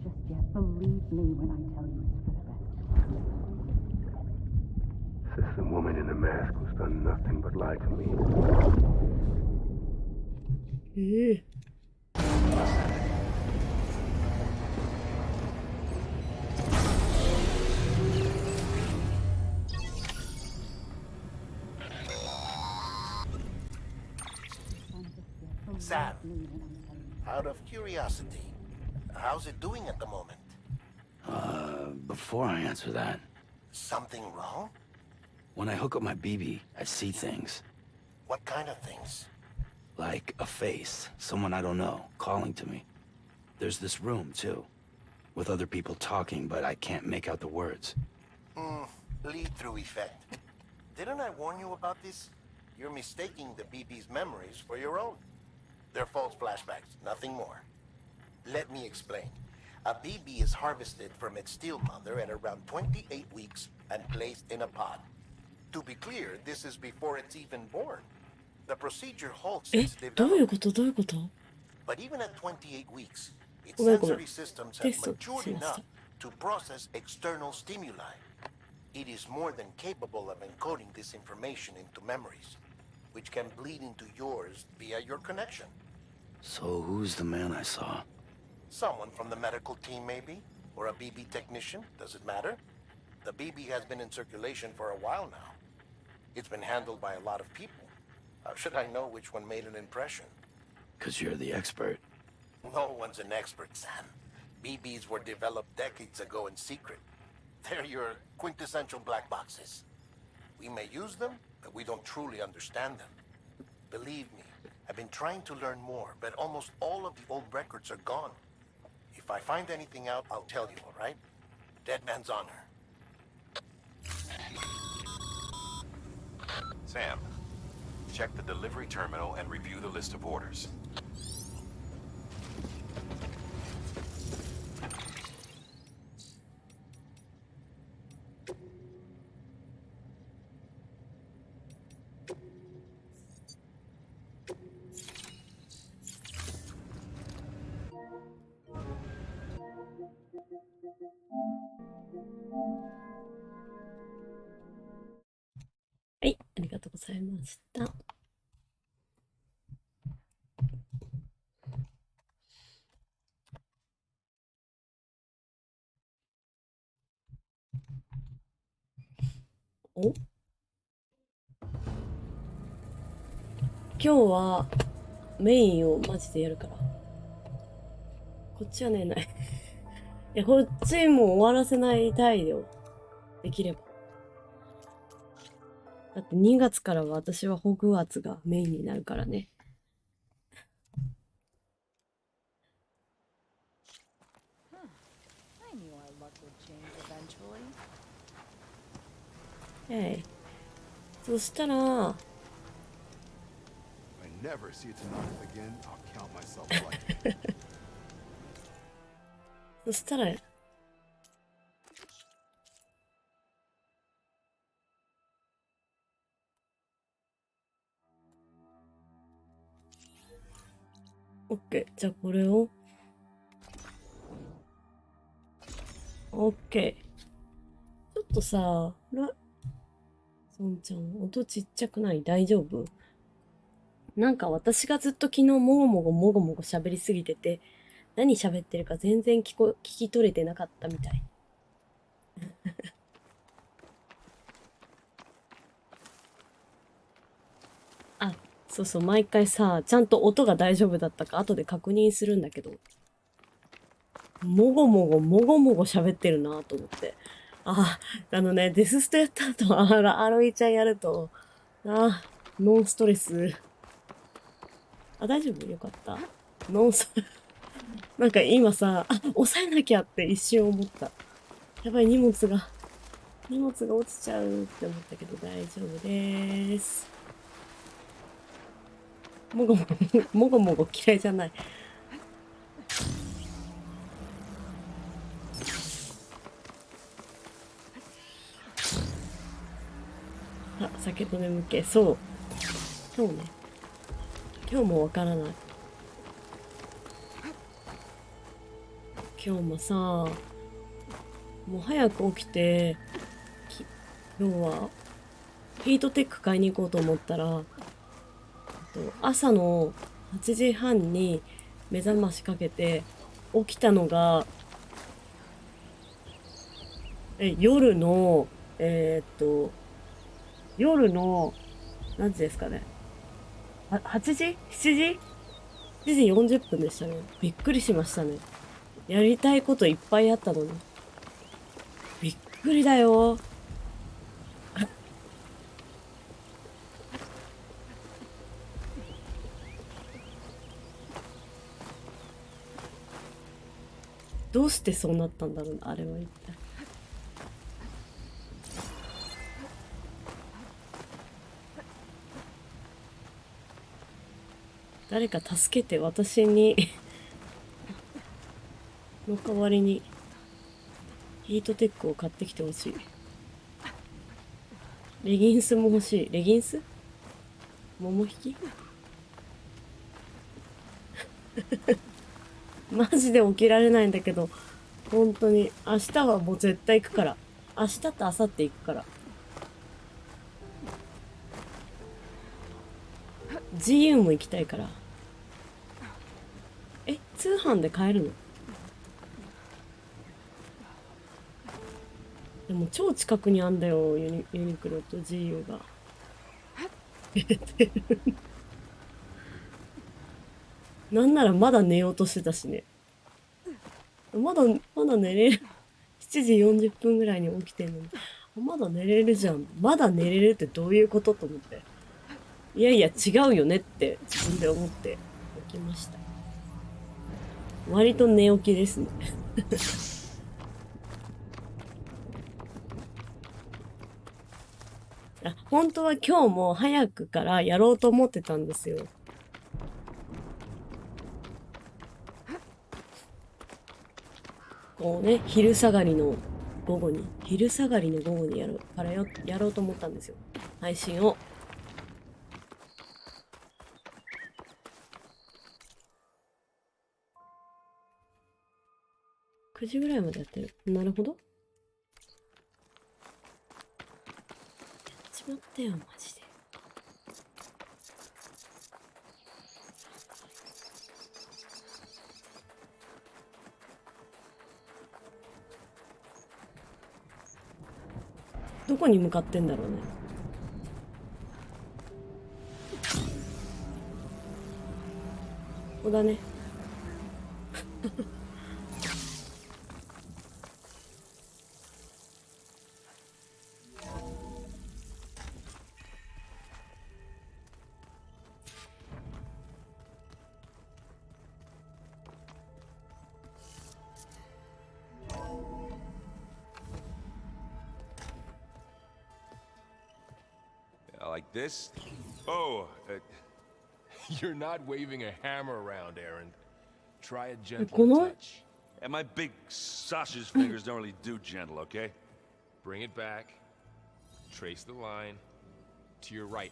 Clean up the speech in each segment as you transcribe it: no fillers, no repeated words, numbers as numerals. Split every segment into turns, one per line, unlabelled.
just yet. Believe me when I tell you it's for the best.
Says the woman in the mask who's done nothing but lie to me.
Sam, out of curiosity, how's it doing at the moment?
Before I answer that,
Something wrong?
when I hook up my BB, I see things.
What kind of things?
Like a face, someone I don't know, calling to me. There's this room, too, with other people talking, but I can't make out the words.
Lead-through effect. Didn't I warn you about this? You're mistaking the BB's memories for your own. They're false flashbacks, nothing more. Let me explain. A BB is harvested from its steel mother at around 28 weeks and placed in a pod. To be clear, this is before it's even born. The procedure halts
え、
its
どういう
development.
ことどういうこと
But even at 28 weeks, its
ごめんごめん。
sensory systems
テ
have
スト
matured
しました
enough to process external stimuli. It is more than capable of encoding this information into memories, which can bleed into yours via your connection.
So who's the man I saw?
Someone from the medical team, maybe? Or a BB technician? Does it matter? The BB has been in circulation for a while now. It's been handled by a lot of people. How should I know which one made an impression?
'Cause you're the expert.
No one's an expert, Sam. BBs were developed decades ago in secret. They're your quintessential black boxes. We may use them, but we don't truly understand them. Believe me, I've been trying to learn more, but almost all of the old records are gone. If I find anything out, I'll tell you, all right? Dead man's honor.
Sam, check the delivery terminal and review the list of orders. .
はい、ありがとうございました。お、今日はメインをマジでやるから。こっちはね、ない。いや、こっちも終わらせないたいよ。できれば。だって2月からは私はホグワーツがメインになるからね。そしたら、
I never see it tonight again. I'll count myself lucky.
そしたら、オッケー。じゃあこれを、オッケー。ちょっとさ、ソンちゃん、音ちっちゃくない？大丈夫？なんか私がずっと昨日もごもご喋りすぎてて、何喋ってるか全然聞き取れてなかったみたい。あ、そうそう、毎回さ、ちゃんと音が大丈夫だったか後で確認するんだけど、もごもご喋ってるなと思って。デスストやった後、アロイちゃんやると、ノンストレス。大丈夫？よかった。なんか今さ、抑えなきゃって一瞬思った。やばい、荷物が落ちちゃうって思ったけど大丈夫です。もごもご嫌いじゃない。酒と眠気。そう。今日もわからない。今日もさ、もう早く起きて、今日はヒートテック買いに行こうと思ったら、朝の8時半に目覚ましかけて起きたのが、夜の、夜の、何時ですかね。8時 ?7 時 ?7 時40分でしたね。びっくりしましたね。やりたいこといっぱいあったのに。びっくりだよ。どうしてそうなったんだろうな、あれは一体。誰か助けて、私にの代わりにヒートテックを買ってきてほしい。レギンスも欲しい。レギンス？桃引きマジで起きられないんだけど、本当に明日はもう絶対行くから。明日と明後日行くから。GU も行きたいから。通販で買えるの？でも超近くにあんだよ、ユニクロと GU が。なんならまだ寝ようとしてたしね。まだ寝れる。7時40分ぐらいに起きてんのに。まだ寝れるじゃん。まだ寝れるってどういうことと思って。いやいや違うよねって自分で思って起きました。割と寝起きですね。本当は今日も早くからやろうと思ってたんですよ。こうね、昼下がりの午後にやろうと思ったんですよ。配信を。9時ぐらいまでやってる。なるほど。やっちまったよ、マジで。どこに向かってんだろうね。ここだね。
Like this? Oh, you're not waving a hammer around, Aaron. Try a gentle touch.
And my big sausage fingers don't really do gentle, okay?
Bring it back. Trace the line. To your right.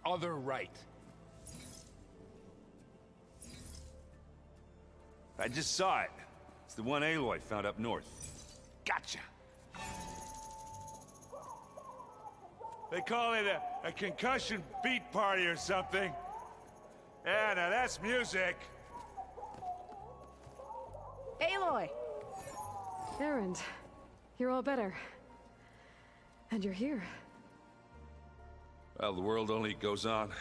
Other right.
I just saw it. It's the one Aloy found up north. Gotcha! They call it a concussion beat party or something. Yeah, now that's music.
Aloy! Aaron, you're all better. And you're here.
Well, the world only goes on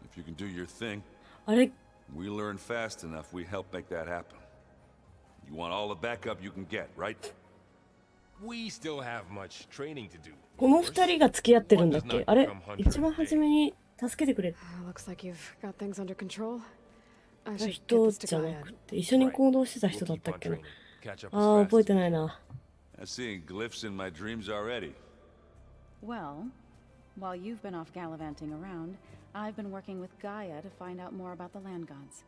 if you can do your thing.
あれ
We learn fast enough, we help make that happen. You want all the backup you can get, right?
We still have much training to do.
この二人が付き合ってるんだっけ？あれ一番初めに助けてくれ
Looks like you've got things under control. I
た
should
人
get this
じ
to
ゃな
Gaia.
くて、一緒に行動してた人だったっけな。
Catch up
ああ、
as
覚え
fast
てないな。
I'm seeing glyphs in my dreams already.
Well, while you've been off gallivanting around, I've been working with Gaia to find out more about the land gods.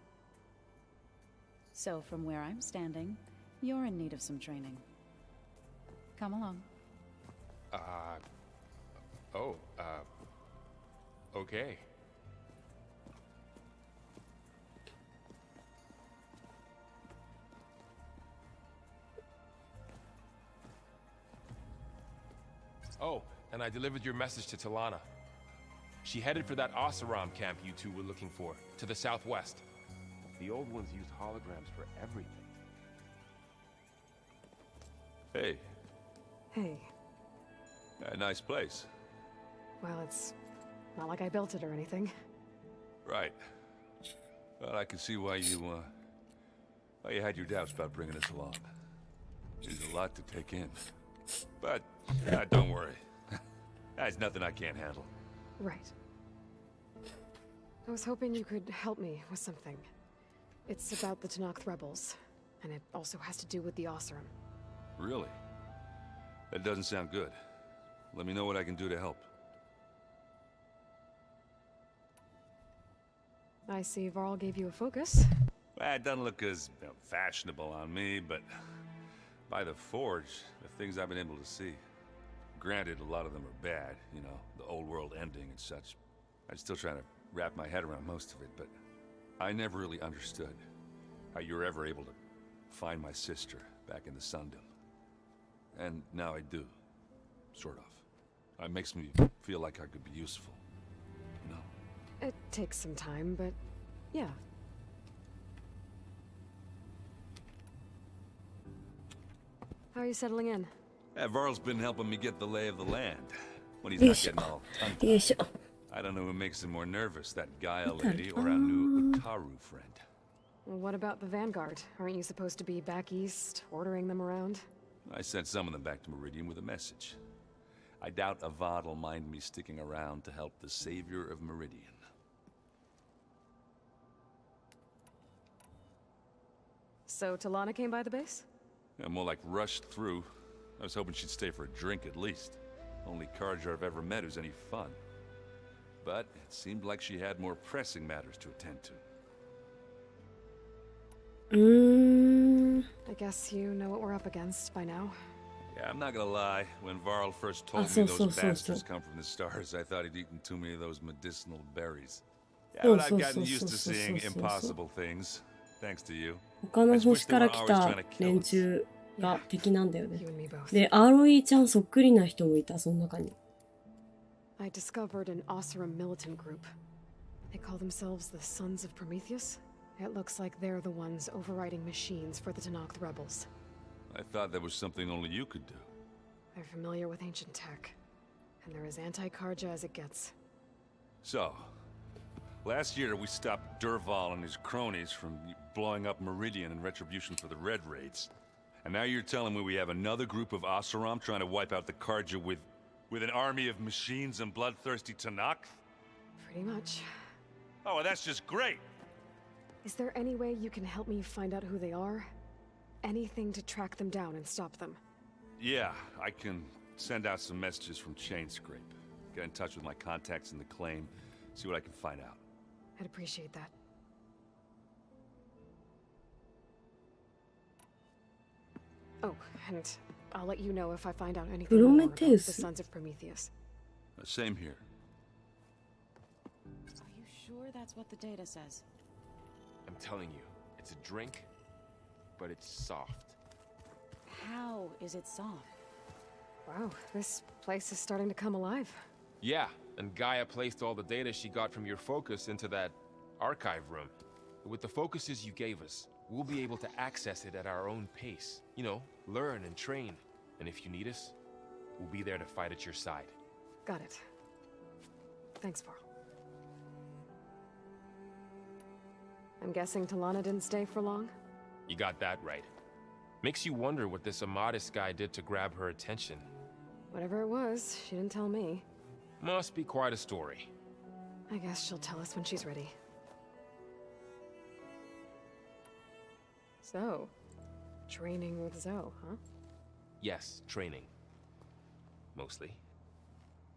So from where I'm standing, you're in need of some training. Come along.
Okay. Oh, and I delivered your message to Talana. She headed for that Oseram camp you two were looking for, to the southwest. The old ones used holograms for everything.
Hey,
Hey.
nice place.
Well, it's not like I built it or anything.
Right. Well, I can see why you had your doubts about bringing us along. There's a lot to take in. But, don't worry. That's nothing I can't handle.
Right. I was hoping you could help me with something. It's about the Tanakh rebels, and it also has to do with the Oseram.
Really? That doesn't sound good. Let me know what I can do to help.
I see Varl gave you a focus.
Well, it doesn't look as fashionable on me, but by the Forge, the things I've been able to see. Granted, a lot of them are bad, you know, the old world ending and such. I'm still trying to wrap my head around most of it, but I never really understood how you were ever able to find my sister back in the Sundom. And now I do. Sort of. It makes me feel like I could be useful, you know?
It takes some time, but yeah. How are you settling in?
Varl's been helping me get the lay of the land when he's not getting all tongue-tied. I don't know who makes him more nervous, that Gaia lady or our new Utaru friend.
Well, what about the Vanguard? Aren't you supposed to be back east, ordering them around?
I sent some of them back to Meridian with a message. I doubt Avad will mind me sticking around to help the savior of Meridian.
So Talana came by the base?
Yeah, more like rushed through. I was hoping she'd stay for a drink at least. Only Karja I've ever met who's any fun. But it seemed like she had more pressing matters to attend to.
I guess you know what we're up against by now.
Yeah, I'm not gonna lie. When Varl first told me those bastards come from the stars, I thought he'd eaten too many of those medicinal berries. Yeah, but I've gotten used to seeing impossible things, thanks to you.
他の星から来た連中が敵なんだよね。で、ROE ちゃんそっくりな人もいた、その中に。
I discovered an Oseram militant group. They call themselves the Sons of Prometheus. It looks like they're the ones overriding machines for the Tanakh rebels.
I thought that was something only you could do.
They're familiar with ancient tech, and they're as anti-Karja as it gets.
So, last year we stopped Durval and his cronies from blowing up Meridian in retribution for the Red Raids. And now you're telling me we have another group of Oseram trying to wipe out the Karja with an army of machines and bloodthirsty Tanakh?
Pretty much.
Oh, well, that's just great!
Is there any way you can help me find out who they are? Anything to track them down and stop them?
Yeah, I can send out some messages from Chainscrape. Get in touch with my contacts in the claim, see what I can find out.
I'd appreciate that. Oh, and I'll let you know if I find out anything more about the Sons of Prometheus.
Same here.
Are you sure that's what the data says?
I'm telling you, it's a drink, but it's soft.
How is it soft?
Wow, this place is starting to come alive.
Yeah, and Gaia placed all the data she got from your focus into that archive room. With the focuses you gave us, we'll be able to access it at our own pace. You know, learn and train. And if you need us, we'll be there to fight at your side.
Got it. Thanks, Varl. I'm guessing Talana didn't stay for long?
You got that right. Makes you wonder what this Amadis guy did to grab her attention.
Whatever it was, she didn't tell me.
Must be quite a story.
I guess she'll tell us when she's ready. So, training with Zoe, huh?
Yes, training. Mostly.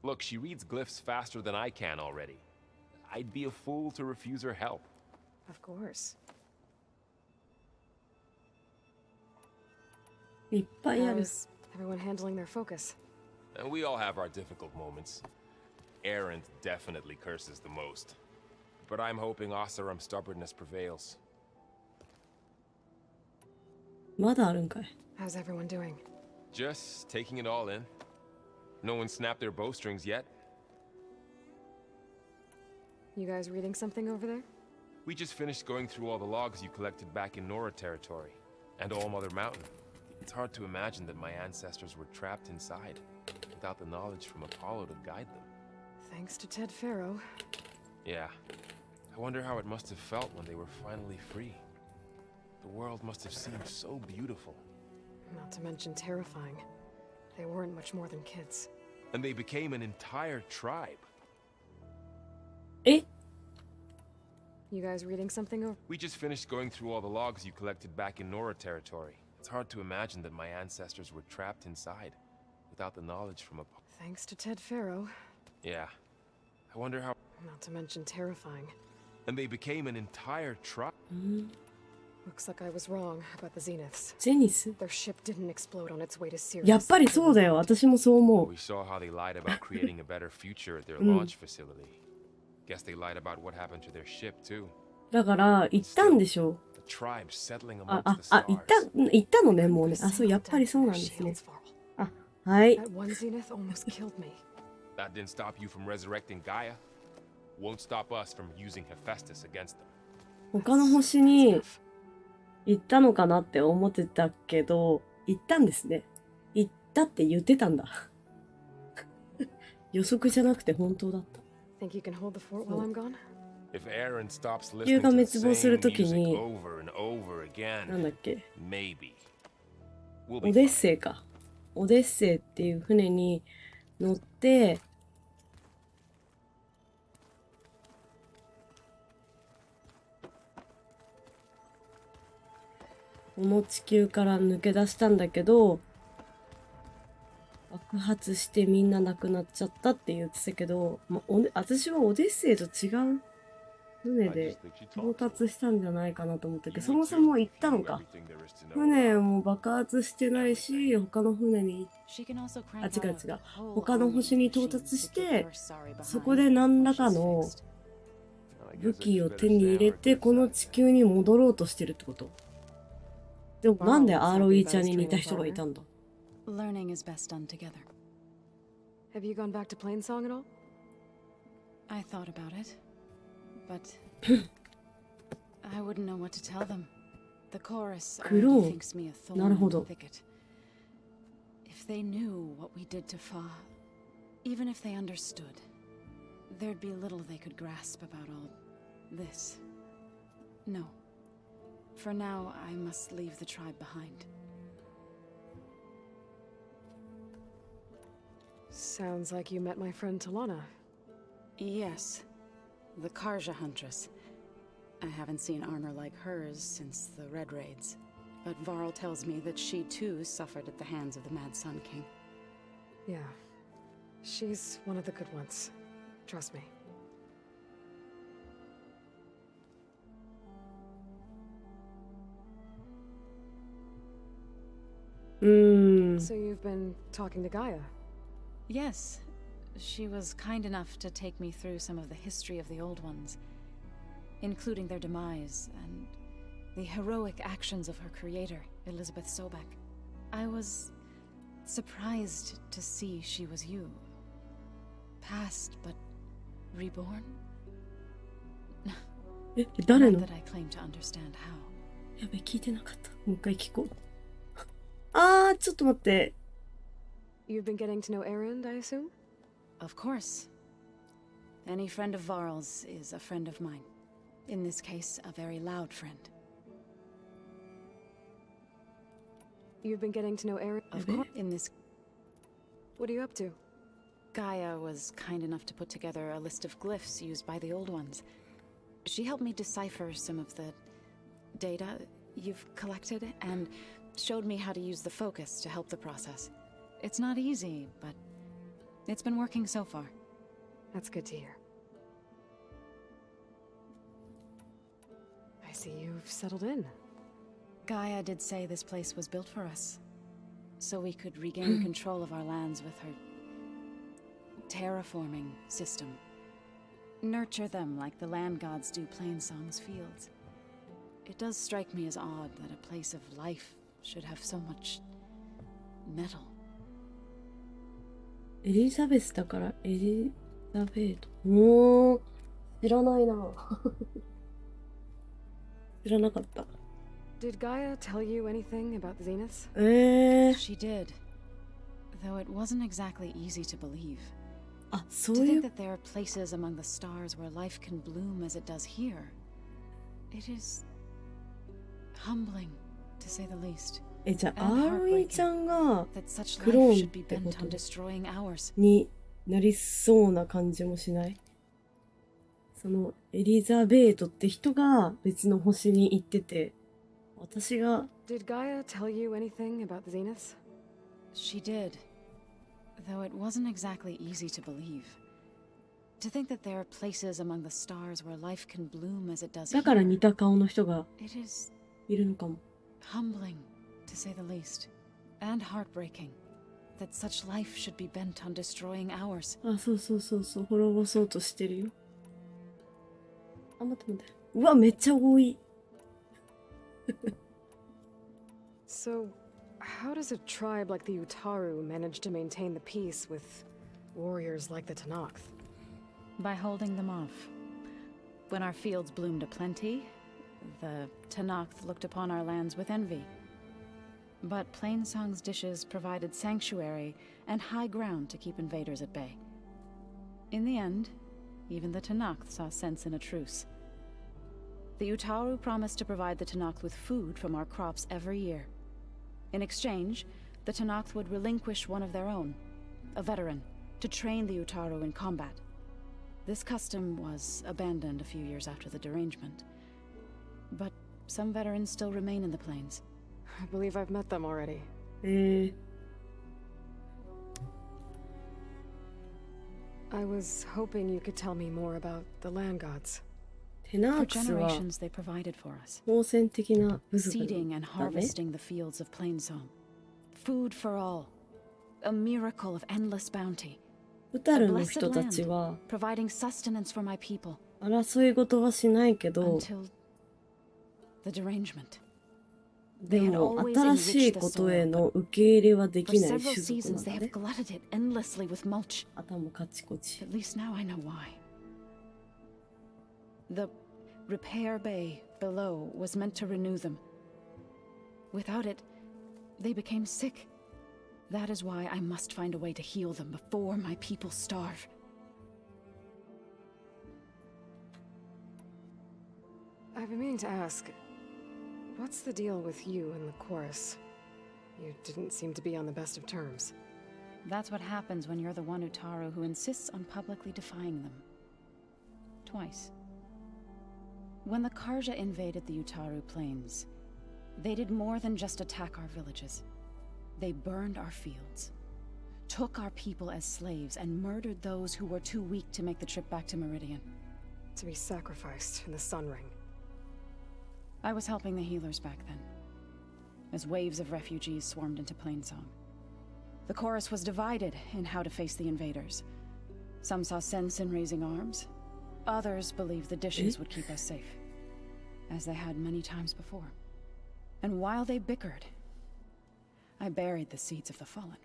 Look, she reads glyphs faster than I can already. I'd be a fool to refuse her help.
Of course. How's everyone handling their focus?
And we all have our difficult moments. Erend definitely curses the most. But I'm hoping Oseram's stubbornness prevails.
まだあるんかい。
How's everyone doing?
Just taking it all in. No one snapped their bowstrings yet.
You guys reading something over there?
We just finished going through all the logs you collected back in Nora territory, and All Mother Mountain. It's hard to imagine that my ancestors were trapped inside, without the knowledge from Apollo to guide them.
Thanks to Ted Faro.
Yeah. I wonder how it must have felt when they were finally free. The world must have seemed so beautiful.
Not to mention terrifying. They weren't much more than kids.
And they became an entire tribe.
え
You guys reading something over?
We just finished going through all the logs you collected back in Nora territory. It's hard to imagine that my ancestors were trapped inside, without the knowledge from Apollo.
Thanks to Ted Faro.
Yeah. I wonder how...
Not to mention terrifying.
And they became an entire tribe.
Looks like I was wrong about the Zeniths.
ジェニス
Their ship didn't explode on its way to Sirius.
やっぱりそうだよ。私もそう思う。
We saw how they lied about creating a better future at their launch facility. Guess they lied about what happened to their ship too.
だから行ったんでしょ
The tribe settling
あ、
amongst
あ
the、
あ、行ったのね、もうね。あ、そう、やっぱりそうなんですね。
Shields, Varl.
あ、はい。
That one Zenith almost killed me.
That didn't stop you from resurrecting Gaia. Won't stop us from using Hephaestus against them.
他の星に行ったのかなって思ってたけど、行ったんですね。行ったって言ってたんだ。予測じゃなくて本当だった。
Think you can hold the fort while I'm gone?
If Aaron stops
地球
listening
が
to
滅
the
亡する
same
とき
music
に、
over and over
なんだ
again,
っけ、
maybe. We'll
オ
be
デッ
fine.
セイか。オデッセイっていう船に乗って、この地球から抜け出したんだけど、爆発してみんな亡くなっちゃったって言ってたけど、私はオデッセイと違う船で到達したんじゃないかなと思ったけど、そもそも行ったのか。船も爆発してないし、他の船に、あ、違う違う。他の星に到達して、そこで何らかの武器を手に入れて、この地球に戻ろうとしてるってこと？でもなんでアーロイちゃんに似た人がいたんだ？
Learning is best done together.
Have you gone back to Plainsong at all?
I thought about it, but I wouldn't know what to tell them. The chorus already
Kuro.
thinks me a thorn
なるほ
in the
ど。
thicket. If they knew what we did to Fa, even if they understood, there'd be little they could grasp about all this. No. For now, I must leave the tribe behind.
Sounds like you met my friend Talana.
Yes, the Karja Huntress. I haven't seen armor like hers since the Red Raids, but Varl tells me that she too suffered at the hands of the Mad Sun King.
Yeah. She's one of the good ones. Trust me. So you've been talking to Gaia?
Yes, she was kind enough to take me through some of the history of the Old Ones, including their demise and the heroic actions of her creator, Elizabeth Sobek. I was surprised to see she was you. Past, but reborn?
え、誰
Not
の？
that I claim to understand how.
やべ、聞いてなかった。もう一回聞こう。あー、ちょっと待って。
You've been getting to know Erend, I assume?
Of course. Any friend of Varl's is a friend of mine. In this case, a very loud friend.
You've been getting to know Erend?
Of course, in this...
What are you up to?
Gaia was kind enough to put together a list of glyphs used by the Old Ones. She helped me decipher some of the data you've collected and showed me how to use the focus to help the process. It's not easy, but it's been working so far.
That's good to hear. I see you've settled in.
Gaia did say this place was built for us, so we could regain control of our lands with her terraforming system. Nurture them like the land gods do Plainsong's fields. It does strike me as odd that a place of life should have so much metal.
エリザベスだからエリザベート。もう知らないな。知らなかった。
Did Gaia tell you anything about the Zeniths?
She did. Though it wasn't exactly easy to believe.
あ、そ
To
うい
think
う。
that there are places among the stars where life can bloom as it does here. It is humbling, to say the least.
じゃあ
And
アーミーちゃんが
That such
クロー
life
ン
should be
って
bent
こ
on
と
destroying ours.
になりそうな感じもしない？そのエリザベートって人が別の星に行ってて、私が
Did Gaia tell you anything about the Zeniths?
She did. Though it wasn't exactly easy to believe. To think that there are places among the stars where life can bloom as it does
だから
here.
似た顔の人が
It is
いるのかも。
humbling, to say the least, and heartbreaking that such life should be bent on destroying ours.
あ、そうそうそうそう、滅ぼそうとしてるよ。あ、待って待って。うわ、めっちゃ多い。
So, how does a tribe like the Utaru manage to maintain the peace with warriors like the Tanakh?
By holding them off. When our fields bloomed aplenty, the Tanakh looked upon our lands with envy. But Plainsong's dishes provided sanctuary and high ground to keep invaders at bay. In the end, even the Tanakh saw sense in a truce. The Utaru promised to provide the Tanakh with food from our crops every year. In exchange, the Tanakh would relinquish one of their own, a veteran, to train the Utaru in combat. This custom was abandoned a few years after the derangement. But some veterans still remain in the plains.
I believe I've met them already. I was hoping you could tell me more about the land gods.
テナ
For
ークスは
generations, they provided for us,
宝泉的な部族
seeding and
だね。
harvesting the fields of Plainsong. Food for all. A miracle of endless bounty.
ウタ
A
ルの
blessed
人たち
land,
は
providing sustenance for my people.
争い事はしないけど、
Until the derangement.
でも新しいことへの受け入れはで
For
きない
several
種族
seasons,
なん
they
だ
have
ね。
glutted it endlessly with mulch.
頭カチコチ。
At least now I know why. The repair bay below was meant to renew them. Without it, they became sick. That is why I must find a way to heal them before my people starve.
I've been meaning to ask, what's the deal with you and the chorus? You didn't seem to be on the best of terms.
That's what happens when you're the one Utaru who insists on publicly defying them. Twice. When the Karja invaded the Utaru plains, they did more than just attack our villages. They burned our fields, took our people as slaves, and murdered those who were too weak to make the trip back to Meridian.
To be sacrificed in the Sun Ring.
I was helping the healers back then, as waves of refugees swarmed into Plainsong. The chorus was divided in how to face the invaders. Some saw sense in raising arms. Others believed the dishes would keep us safe, as they had many times before. And while they bickered, I buried the seeds of the fallen.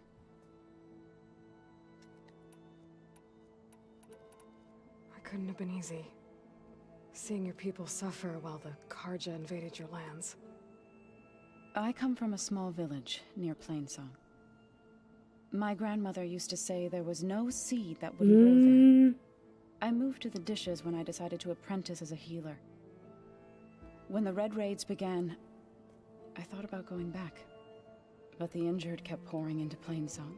It couldn't have been easy. Seeing your people suffer while the Karja invaded your lands.
I come from a small village near Plainsong. My grandmother used to say there was no seed that wouldn't grow there. I moved to the dishes when I decided to apprentice as a healer. When the Red Raids began, I thought about going back. But the injured kept pouring into Plainsong,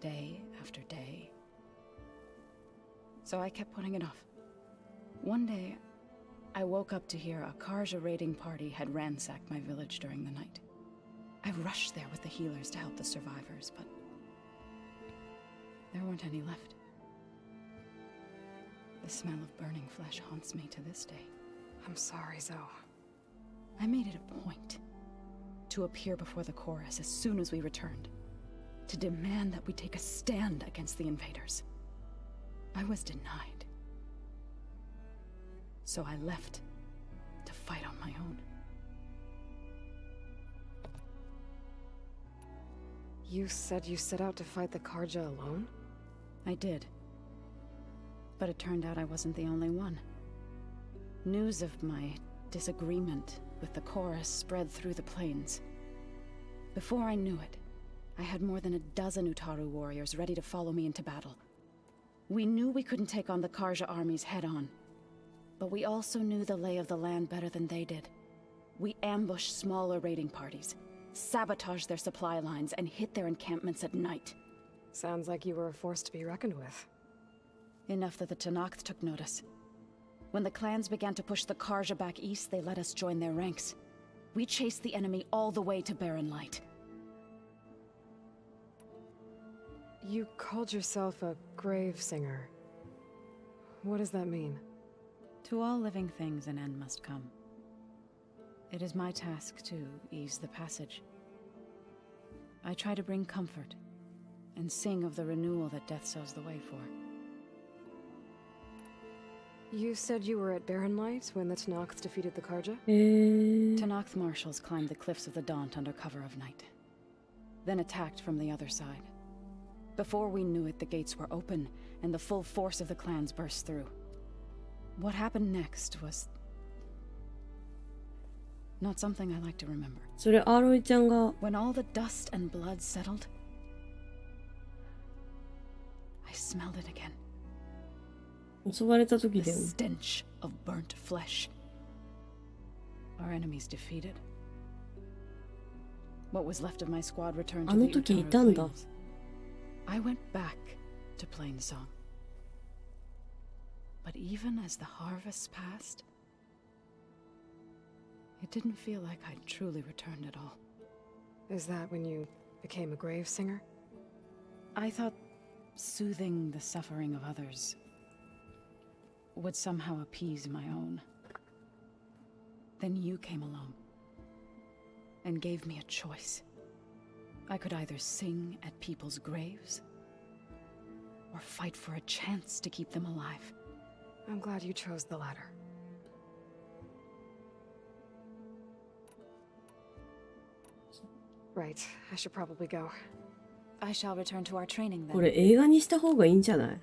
day after day. So I kept putting it off. One day, I woke up to hear a Karja raiding party had ransacked my village during the night. I rushed there with the healers to help the survivors, but there weren't any left. The smell of burning flesh haunts me to this day.
I'm sorry, Zoe.
I made it a point to appear before the chorus as soon as we returned, to demand that we take a stand against the invaders. I was denied. So I left to fight on my own.
You said you set out to fight the Karja alone?
I did. But it turned out I wasn't the only one. News of my disagreement with the chorus spread through the plains. Before I knew it, I had more than a dozen Utaru warriors ready to follow me into battle. We knew we couldn't take on the Karja armies head-on, but we also knew the lay of the land better than they did. We ambushed smaller raiding parties, sabotaged their supply lines, and hit their encampments at night.
Sounds like you were a force to be reckoned with.
Enough that the Tenakth took notice. When the clans began to push the Karja back east, they let us join their ranks. We chased the enemy all the way to Barren Light.
You called yourself a grave singer. What does that mean?
To all living things an end must come. It is my task to ease the passage. I try to bring comfort, and sing of the renewal that death sows the way for.
You said you were at Barren Light when the Tenakth defeated the Karja?
Tenakth marshals climbed the cliffs of the Daunt under cover of night, then attacked from the other side. Before we knew it, the gates were open, and the full force of the clans burst through. What happened next was not something I like to remember.
それアロイちゃんが
When all the dust and blood settled, I smelled it again.
襲われた
The
時でも
stench of burnt flesh. Our enemies defeated. What was left of my squad returned to
あの
the
時い
Utaru
たんだ
plains. I went back to Plainsong. But even as the harvests passed, it didn't feel like I'd truly returned at all.
Is that when you became a grave singer?
I thought soothing the suffering of others would somehow appease my own. Then you came along and gave me a choice. I could either sing at people's graves or fight for a chance to keep them alive.
I'm glad you chose the latter. Right, I should probably go.
I shall return to our training
こ
then.
れ映画にした方がいいんじゃない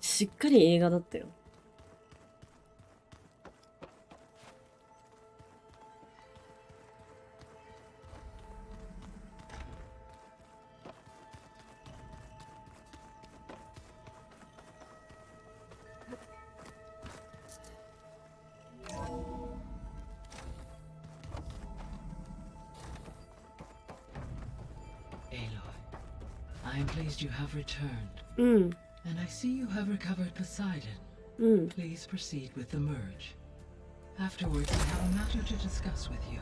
しっかり映画だったよ。
I am pleased you have returned.
うん
And I see you have recovered Poseidon.
うん
Please proceed with the merge. Afterwards, I have a matter to discuss with you.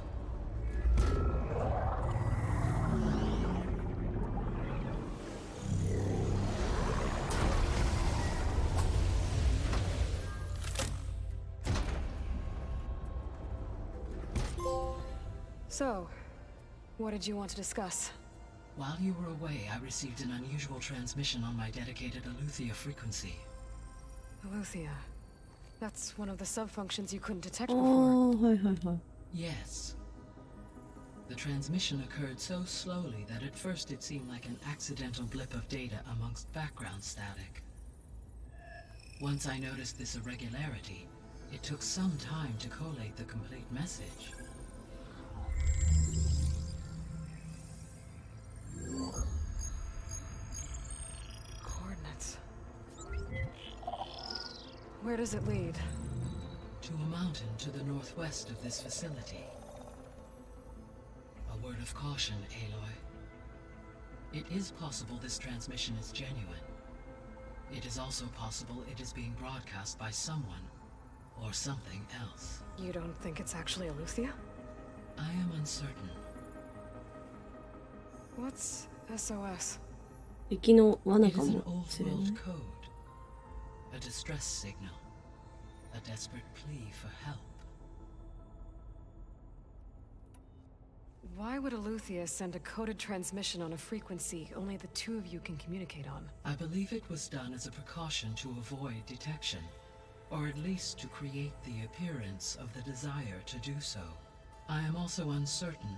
So, what did you want to discuss?
While you were away, I received an unusual transmission on my dedicated Aletheia frequency.
Aletheia. That's one of the sub-functions you couldn't detect
あ
before.
あはいはいはい
Yes. The transmission occurred so slowly that at first it seemed like an accidental blip of data amongst background static. Once I noticed this irregularity, it took some time to collate the complete message.
Coordinates. Where does it lead?
To a mountain to the northwest of this facility. A word of caution, Aloy. It is possible this transmission is genuine. It is also possible it is being broadcast by someone or something else.
You don't think it's actually Aletheia?
I am uncertain.
What's SOS?
敵の罠
It
か
is an
もしれない
old-world code. A distress signal. A desperate plea for help.
Why would Aletheia send a coded transmission on a frequency only the two of you can communicate on?
I believe it was done as a precaution to avoid detection, or at least to create the appearance of the desire to do so. I am also uncertain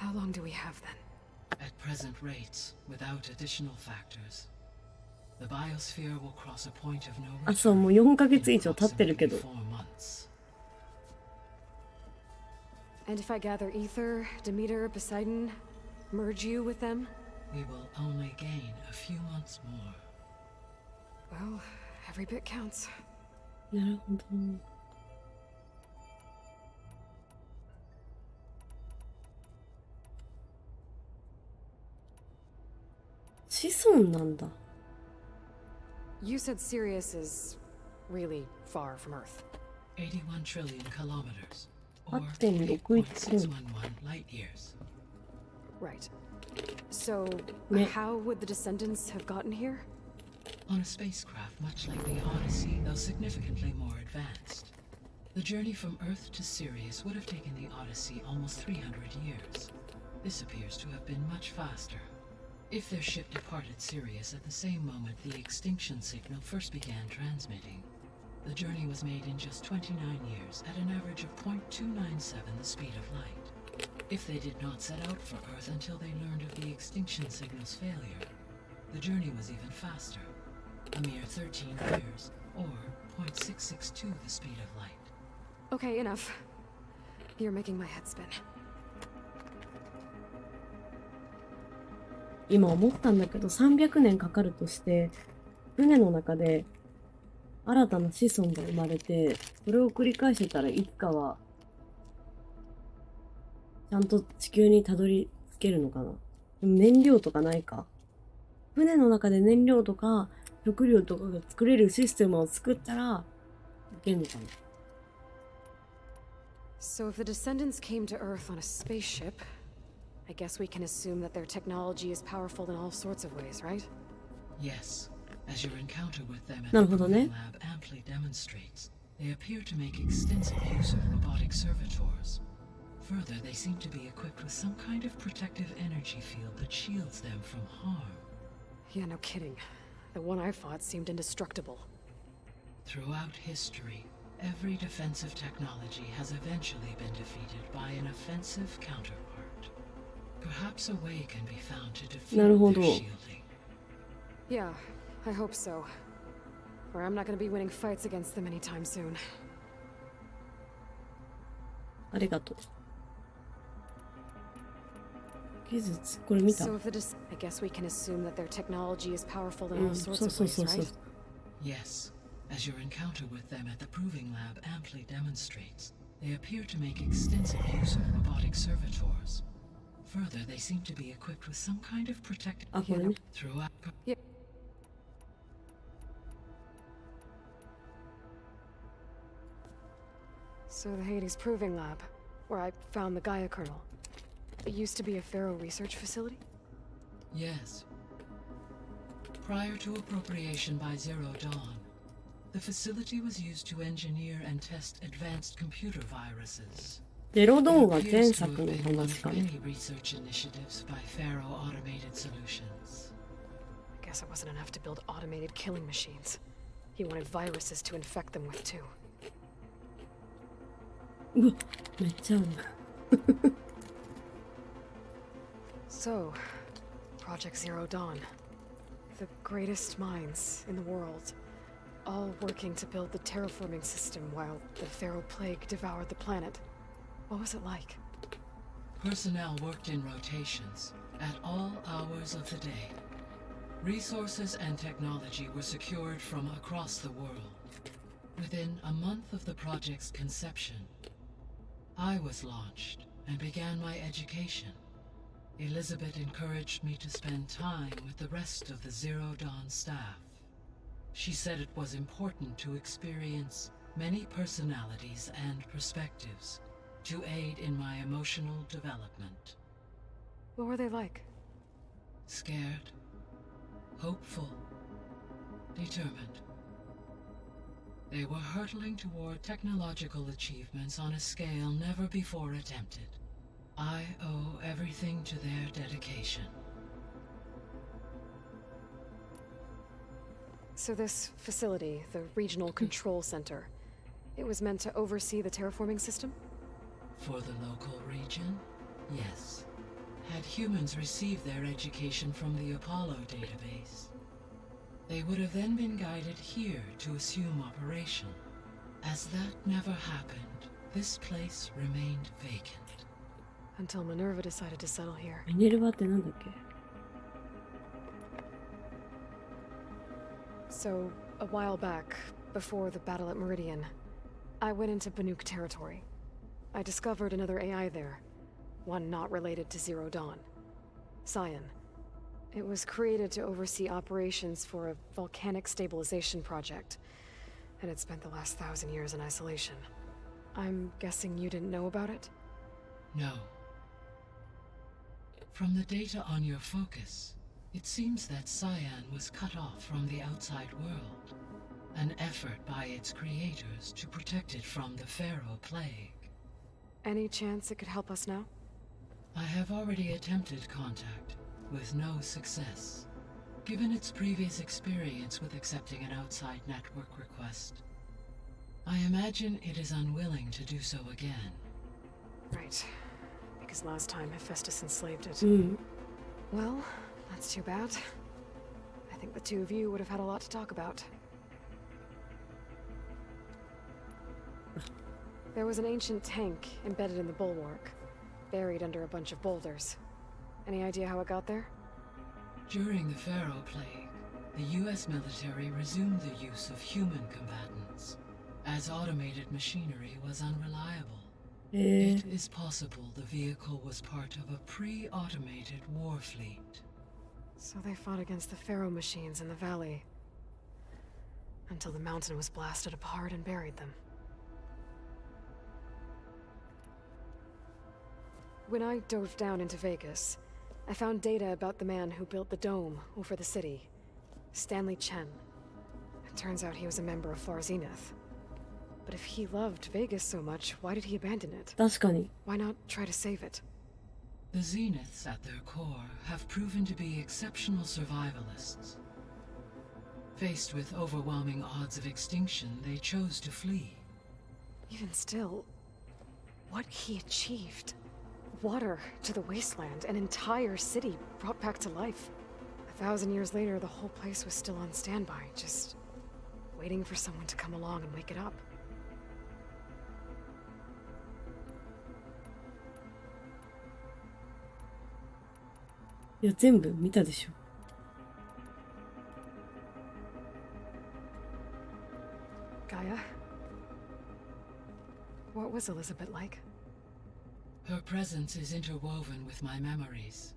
How long do we have then?
At present rates, without additional factors, the biosphere will cross a point of no
あ、そう、もう4ヶ月以
in
上経ってるけど。
approximately 4 months.
And if I gather Ether, Demeter, Poseidon, merge you with them?
We will only gain a few months more.
Well, every bit counts.
なるほど。子孫なんだ。
You said Sirius is really far from Earth.
81 trillion kilometers, or
8.6
8.611 light years.
Right. So,
Ne-
how would the descendants have gotten here?
On a spacecraft much like the Odyssey, though significantly more advanced. The journey from Earth to Sirius would have taken the Odyssey almost 300 years. This appears to have been much faster. If their ship departed Sirius at the same moment the extinction signal first began transmitting, the journey was made in just 29 years at an average of 0.297 the speed of light. If they did not set out for Earth until they learned of the extinction signal's failure, the journey was even faster, a mere 13 years, or 0.662 the speed of light.
Okay, enough. You're making my head spin.
今思ったんだけど、300年かかるとして、船の中で新たな子孫が生まれて、それを繰り返してたらいつかはちゃんと地球にたどり着けるのかな。でも燃料とかないか。船の中で燃料とか食料とかが作れるシステムを作ったらいけるのかな。
So if the descendants came to Earth on a spaceship, I guess we can assume that their technology is powerful in all sorts of ways, right?
Yes, as your encounter with them at
な
the
るほどね。
Proving Lab amply demonstrates, they appear to make extensive use of robotic servitors. Further, they seem to be equipped with some kind of protective energy field that shields them from harm.
Yeah, no kidding. The one I fought seemed indestructible.
Throughout history, every defensive technology has eventually been defeated by an offensive counterpart. Perhaps a way can be found to defeat
なるほ
their
ど。
shielding.
Yeah, I hope so. Or I'm not gonna be winning fights against them anytime soon.
ありがとう。技術、これ見た？
So if I guess we can assume that their technology is powerful in all
そ
sorts
う
of
そう
ways,
そうそう。
right?
Yes, as your encounter with them at the Proving Lab amply demonstrates, they appear to make extensive use of robotic servitors. Further, they seem to be equipped with some kind of protective
あ、これね。
throughout.
So the Hades Proving Lab, where I found the Gaia kernel, it used to be a Pharaoh research facility?
Yes. Prior to appropriation by Zero Dawn, the facility was used to engineer and test advanced computer viruses.
ゼロドーン
It
は
appears
前
to
作
have
の
been one
話
of
かな。
many research initiatives by Pharaoh Automated Solutions.
I guess it wasn't enough to build automated killing machines. He wanted viruses to infect them with too.
うわ、めっちゃある。
So, Project Zero Dawn. The greatest minds in the world. All working to build the terraforming system while the Pharaoh Plague devoured the planet. What was it like?
Personnel worked in rotations at all hours of the day. Resources and technology were secured from across the world. Within a month of the project's conception, I was launched and began my education. Elizabeth encouraged me to spend time with the rest of the Zero Dawn staff. She said it was important to experience many personalities and perspectives to aid in my emotional development.
What were they like?
Scared, hopeful, determined. They were hurtling toward technological achievements on a scale never before attempted. I owe everything to their dedication.
So this facility, the Regional Control Center, it was meant to oversee the terraforming system?
For the local region, yes. had humans received their education from the Apollo database, they would have then been guided here to assume operation. As that never happened, this place remained vacant.
Until Minerva decided to settle here.
ミネルヴァってなんだっけ？
So, a while back, before the battle at Meridian, I went into Banuk territory. I discovered another AI there, one not related to Zero Dawn. Cyan. It was created to oversee operations for a volcanic stabilization project, and it spent the last 1,000 years in isolation. I'm guessing you didn't know about it?
No. From the data on your focus, it seems that Cyan was cut off from the outside world, an effort by its creators to protect it from the Pharaoh plague.
Any chance it could help us now?
I have already attempted contact, with no success. Given its previous experience with accepting an outside network request, I imagine it is unwilling to do so again.
Right. Because last time Hephaestus enslaved it.
Mm.
Well, that's too bad. I think the two of you would have had a lot to talk about. There was an ancient tank embedded in the bulwark, buried under a bunch of boulders. Any idea how it got there?
During the Pharaoh plague, the US military resumed the use of human combatants, as automated machinery was unreliable. It is possible the vehicle was part of a pre-automated war fleet.
So they fought against the Pharaoh machines in the valley, until the mountain was blasted apart and buried them. When I dove down into Vegas, I found data about the man who built the dome over the city, Stanley Chen. It turns out he was a member of Far Zenith. But if he loved Vegas so much, why did he abandon it?
確かに。
Why not try to save it?
The Zeniths at their core have proven to be exceptional survivalists. Faced with overwhelming odds of extinction, they chose to flee.
Even still, what he achieved. Water to the wasteland, an entire city brought back to life. 1,000 years later, the whole place was still on standby, just waiting for someone to come along and wake it up.
いや、全部見たでしょ。
Gaia? What was Elizabeth like?
Her presence is interwoven with my memories.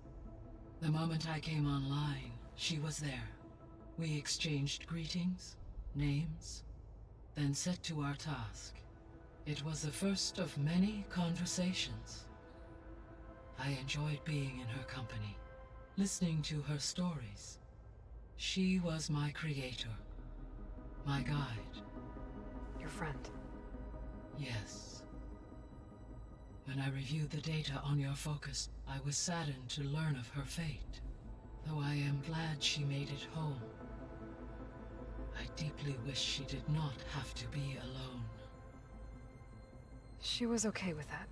The moment I came online, she was there. We exchanged greetings, names, then set to our task. It was the first of many conversations. I enjoyed being in her company, listening to her stories. She was my creator, my guide.
Your friend.
Yes. When I reviewed the data on your focus, I was saddened to learn of her fate, though I am glad she made it home. I deeply wish she did not have to be alone.
She was okay with that.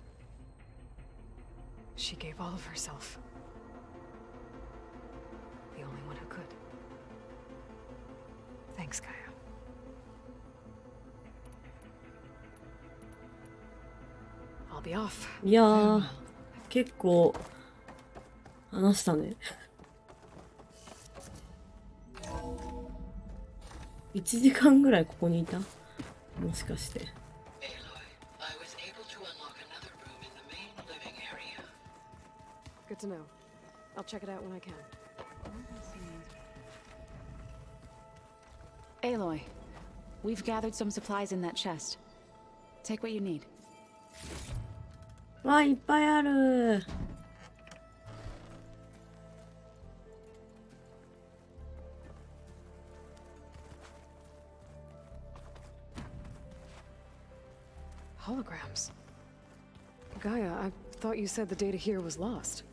She gave all of herself. The only one who could. Thanks, Gaia. I'll be off.
いやー、結構話したね。1時間ぐらいここにいた？もしかして。
Good to know. I'll check it out when I can.
Aloy, we've gathered some supplies in that chest. Take what you need.
わあ、いっぱいある。
Holograms. Gaia, I thought you said the data here was lost.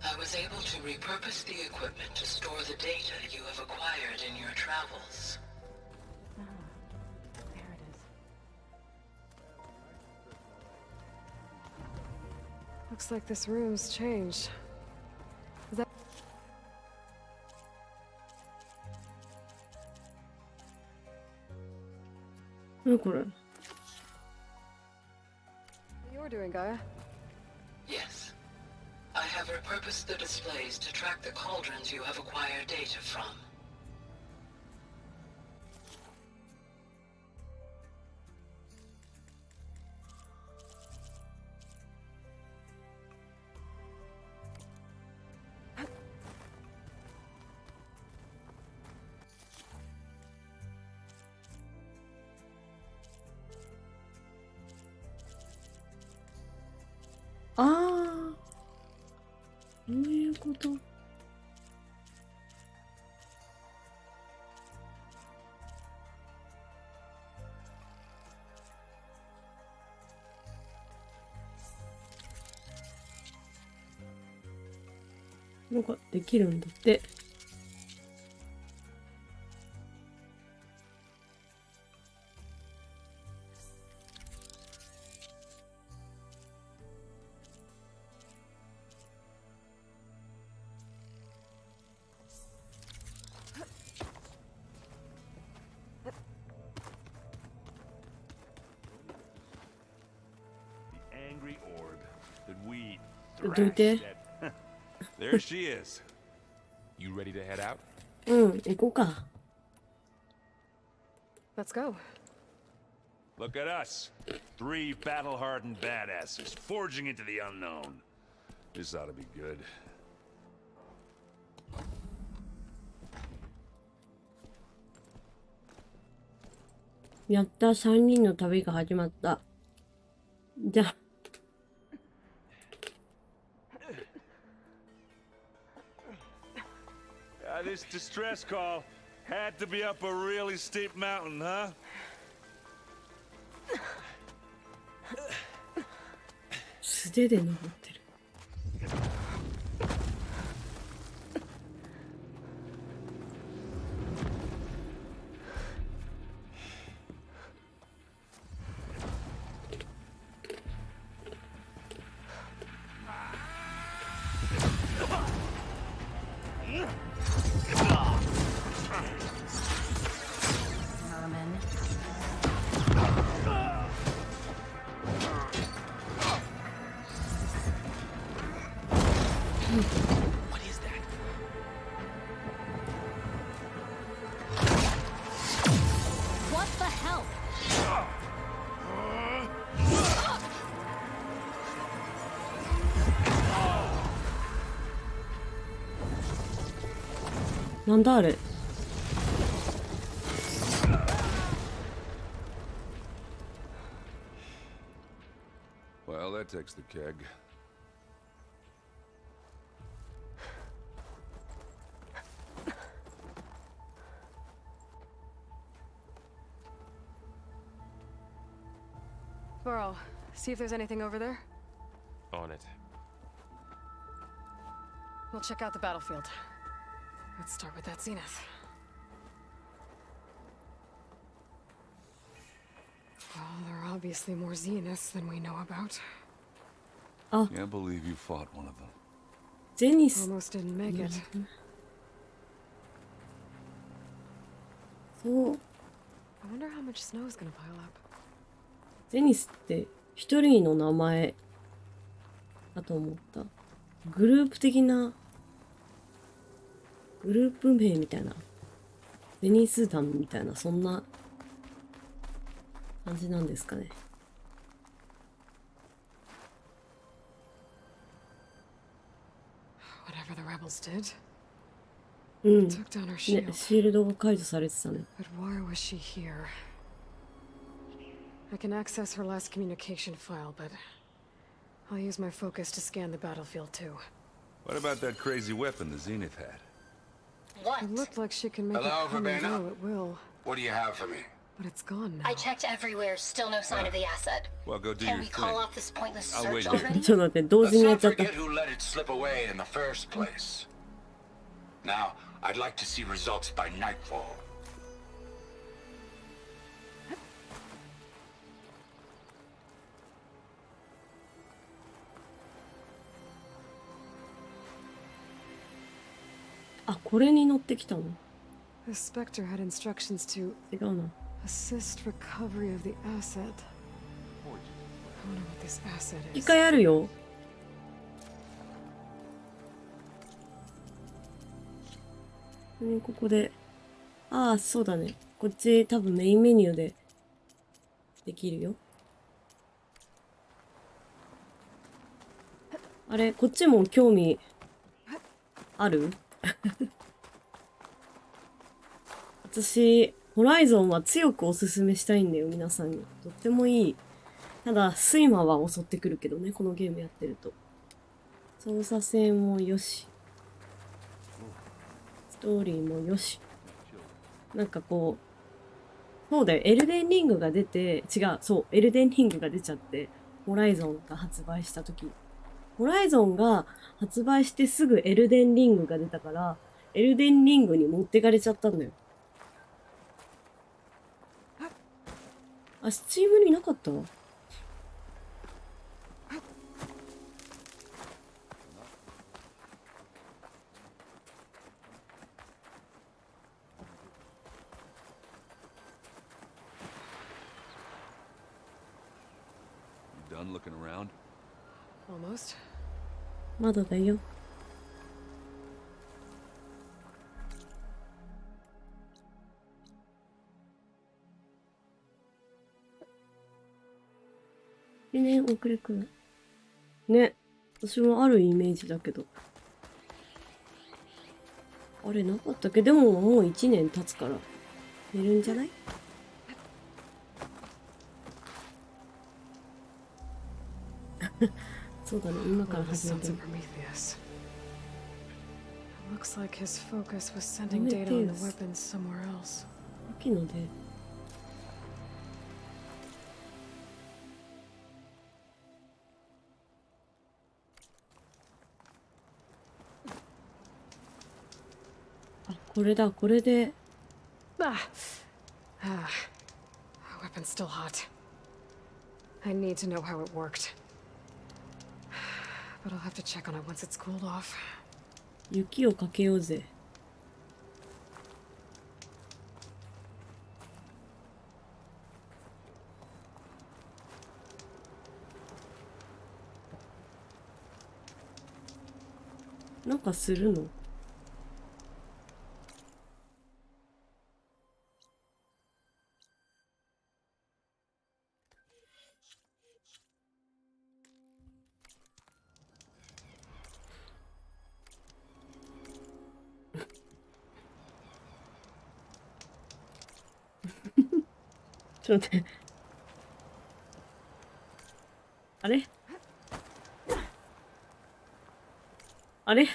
I was able to repurpose the equipment to store the data you have acquired in your travels.
Ah, there it is.
Looks like this room's changed.
何これ。
You're doing, Gaia?
Yes. I have repurposed the displays to track the cauldrons you have acquired data from.
Ah, どういうこと？なんかできるんだって。
Angry orb that we
どいて。
There she is.
You ready to head out?
うん、行こうか。
Let's go.
Look at us. 3 battle-hardened badasses forging into the unknown. This ought to be good.
やった、3人の旅が始まった。じゃあ。
This distress call had to be up a really steep mountain, huh?
素手で登ってる。
What is that?
What the hell?
なんだあれ。
Well, that takes the keg.
Burrow, see if there's anything over there.
On it.
We'll check out the battlefield. Let's start with that zenith. Well, there are obviously more zeniths than we know about.
Can't believe you fought one of them.
ゼニス。
Almost didn't make it.
そう。
I wonder how much snow is gonna pile up.
ゼニスって一人の名前だと思った。グループ的な、グループ名みたいな。ゼニス団みたいな、そんな感じなんですかね。
Whatever the rebels did.
うん。
Took down her
ね、
shield.
シールドが解除されてたね。
But why was she here? I can access her last communication file, but I'll use my focus to scan the battlefield too.
What about that crazy weapon the Zenith had?
What?
It looked like she can make
Hello,
it come and
Verbena?
go at will,
What do you have for me?
but it's gone now.
I checked everywhere, still no sign of the asset.
Well, go do
Can
your
we call
thing.
off this pointless
I'll
search
wait here.
already?
ちょっと待って、同
Let's
時にやっ
not
ちゃった。
forget who let it slip away in the first place. Now, I'd like to see results by nightfall.
Ah, これに乗ってきたの。
The Spectre had instructions to
違うな。
Assist recovery of the asset. I wonder what this asset
一
is.
回あるよ。ここで。ああ、そうだね。こっち多分メインメニューでできるよ。あれ、こっちも興味ある私、ホライゾンは強くおすすめしたいんだよ、皆さんに。とってもいい。ただ、睡魔は襲ってくるけどね、このゲームやってると。操作性もよし。ストーリーもよし。なんかこう、そうだよ、エルデンリングが出て、違う、そう、エルデンリングが出ちゃって、ホライゾンが発売したとき。ホライゾンが発売してすぐエルデンリングが出たから、エルデンリングに持ってかれちゃったんだよ。あ、スチームになかったわ。
Done looking around?
Almost.
まだだよ。ね、遅れくらい。ね。私もあるイメージだけど。あれなかったっけ？でももう1年経つから。寝るんじゃない？そうだね、今から始めてる。
Looks like his focus was sending data on the weapons somewhere else.
秋ので。あ、これだ、これで。
Weapon's still hot. I need to know how it worked. But I'll have to check on it once it's cooled off.
雪をかけようぜ。なんかするの？ちょっと待って。あれ？あれ？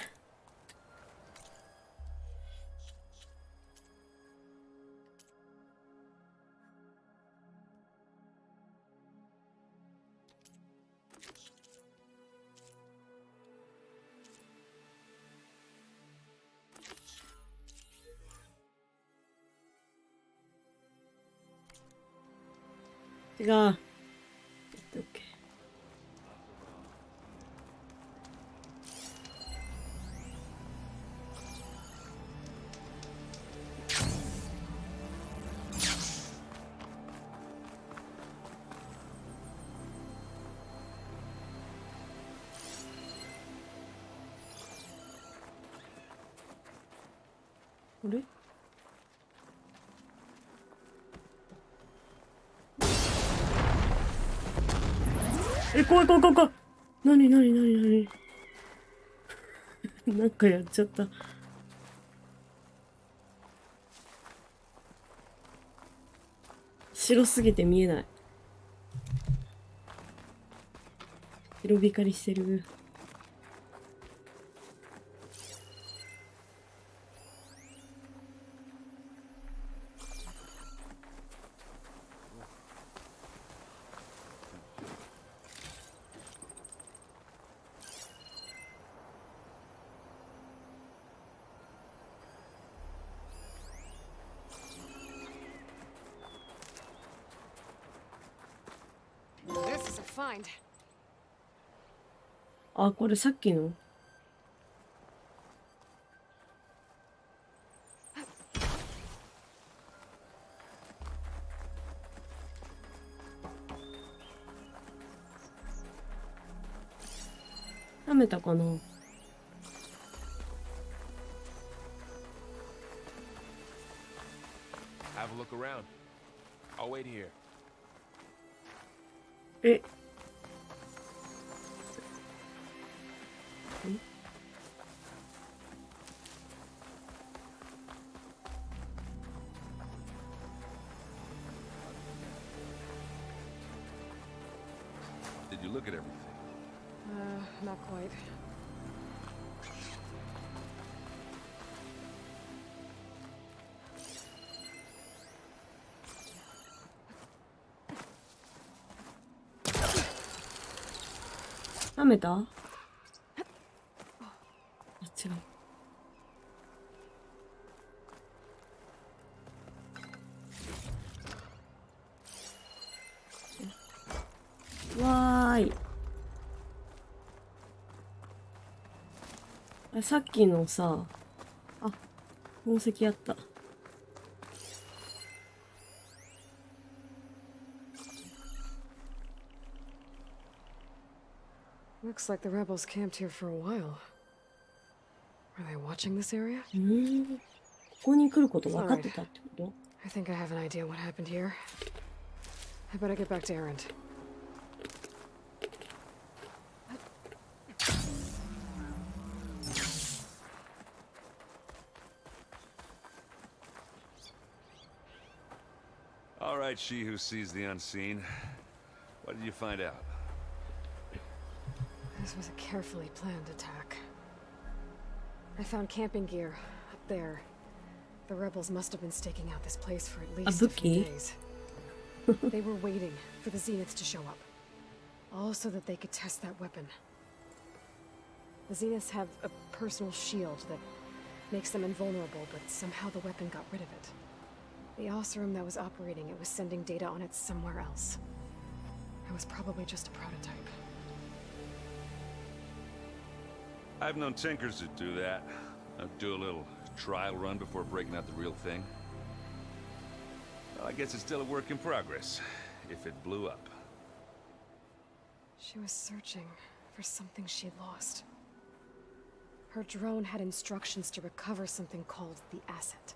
違う。オッケー。あれ？怖い怖い怖い怖い。なになになになになんかやっちゃった。白すぎて見えない。白光りしてる。あ、これさっきの。冷めたかな。
Have a look around. I'll wait here.
え。
Did you look at everything?
Not quite.
冷めた？あ、違う。わーい。あ、さっきのさ、あ、宝石あった。
Looks like the rebels camped here for a while. Are they watching this area?
ここに来ること分かってたってこと？
I think I have an idea what happened here. I better get back to Erend.
All right, she who sees the unseen. What did you find out?
This was a carefully planned attack. I found camping gear up there. The rebels must have been staking out this place for at least a few days. They were waiting for the Zeniths to show up. All so that they could test that weapon. The Zeniths have a personal shield that makes them invulnerable, but somehow the weapon got rid of it. The Osserum that was operating it was sending data on it somewhere else. It was probably just a prototype.
I've known tinkers that do that. Do a little trial run before breaking out the real thing. Well, I guess it's still a work in progress, if it blew up.
She was searching for something she'd lost. Her drone had instructions to recover something called the asset.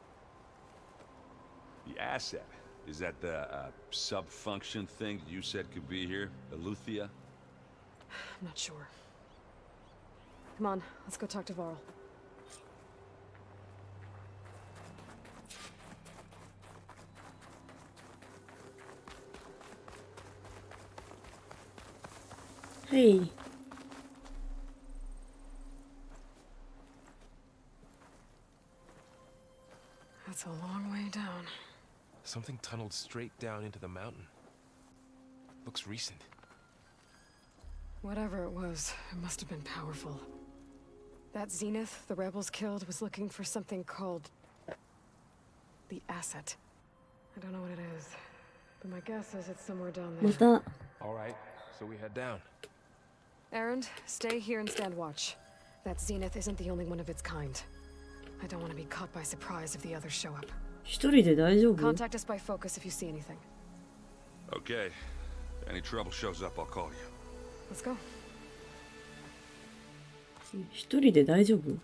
The asset? Is that the sub-function thing you said could be here? Eleuthia?
I'm not sure. Come on, let's go talk to Varl.
Hey.
That's a long way down.
Something tunneled straight down into the mountain. Looks recent.
Whatever it was, it must have been powerful. That Zenith the rebels killed was looking for something called the asset. I don't know what it is, but my guess is it's somewhere down there.
All right, so we head down.
Erend, stay here and stand watch. That Zenith isn't the only one of its kind. I don't want to be caught by surprise if the others show up.
一人で大丈夫？
Contact us by focus if you see anything.
Okay. If any trouble shows up, I'll call you.
Let's go.
一人で大丈夫？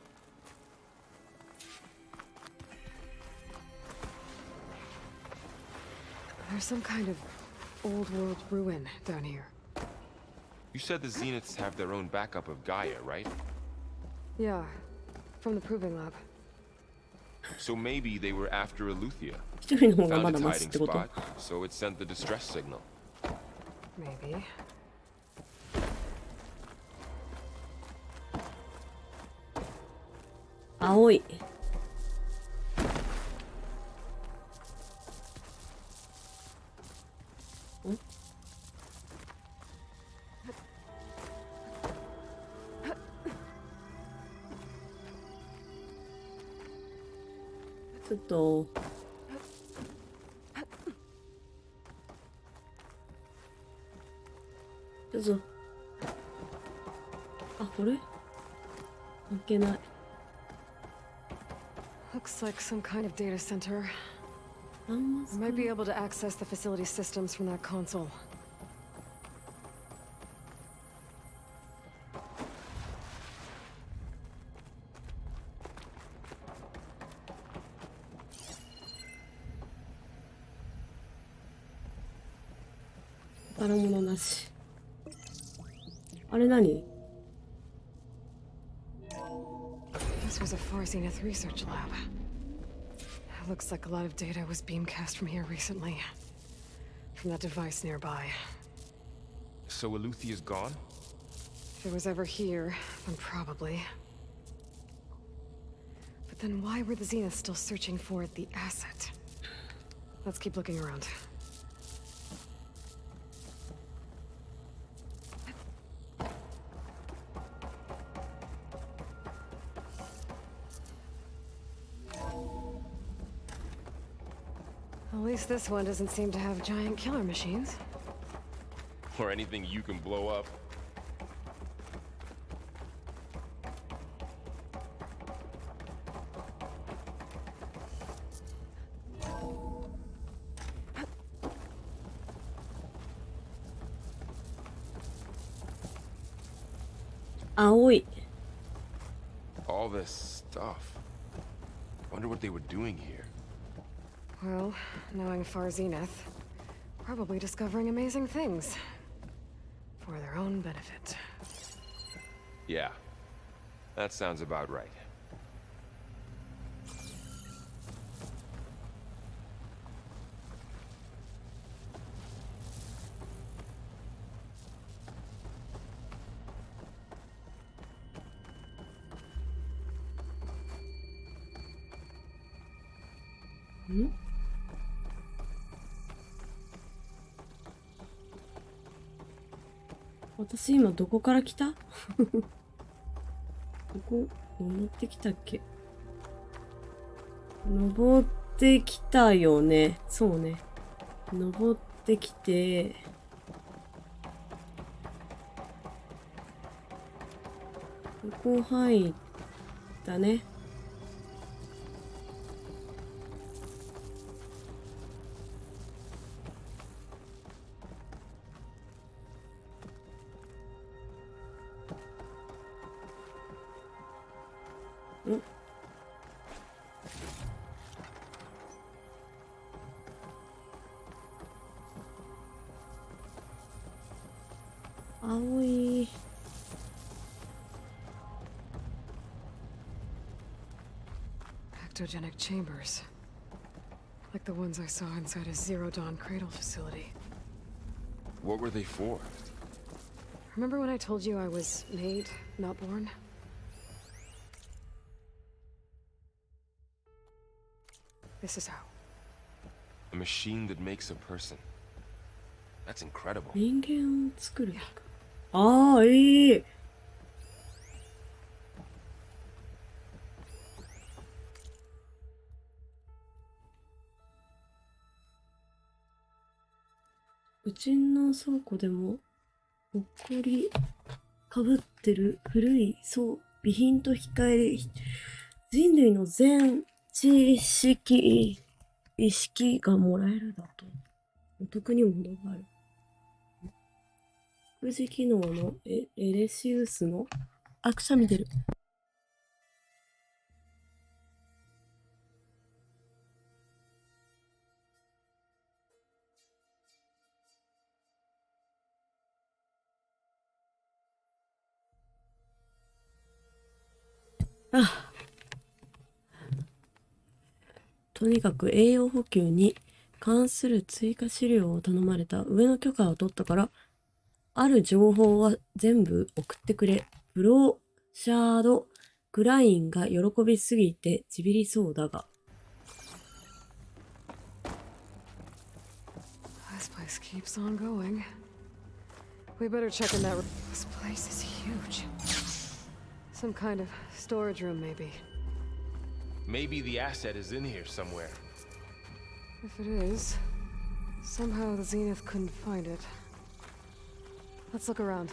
There's some kind of old world ruin down here.
You said the Zeniths have their own backup of Gaia, right?
Yeah, from the proving lab.
So maybe they were after Eleuthia.
一人の方がま
Found
だ
its
マシっ
hiding
てこと？
spot, so it sent the distress signal.
Maybe.
青い。ん？ちょっと。ちょっと。あ、これ？関係ない。
Looks like some kind of data center. I might be able to access the facility systems from that console.
宝物なし。あれ何？
This was a Far Zenith research lab. It looks like a lot of data was beamcast from here recently. From that device nearby.
So Eluthia's gone?
If it was ever here, then probably. But then why were the Zeniths still searching for the asset? Let's keep looking around. At least this one doesn't seem to have giant killer machines.
Or anything you can blow up.
Aoi.
All this stuff. Wonder what they were doing here.
Well, knowing Far Zenith, probably discovering amazing things. For their own benefit.
Yeah. That sounds about right.
Hmm? 私今どこから来た？ここ登ってきたっけ？登ってきたよね。そうね。登ってきて、ここ入ったね。青い。
Ectogenic chambers. Like the ones I saw inside a Zero Dawn cradle facility.
What were they for?
Remember when I told you I was made, not born? This is how.
A machine that makes a person. That's incredible.
人間を作る。ああ、いい。うちの倉庫でもほこりかぶってる古い備品と控える人類の全知識意識がもらえるだとお得にものがある。副次機能のエレシウスのくしゃみ出る。とにかく栄養補給に関する追加資料を頼まれた。上の許可を取ったから、ある情報は全部送ってくれ。ブロシャード・グラインが喜びすぎてちびりそうだが。
This place keeps on going. We better check in that room. This place is huge. Some kind of storage room, maybe.
Maybe the asset is in here somewhere.
If it is, somehow the Zenith couldn't find it. Let's look around.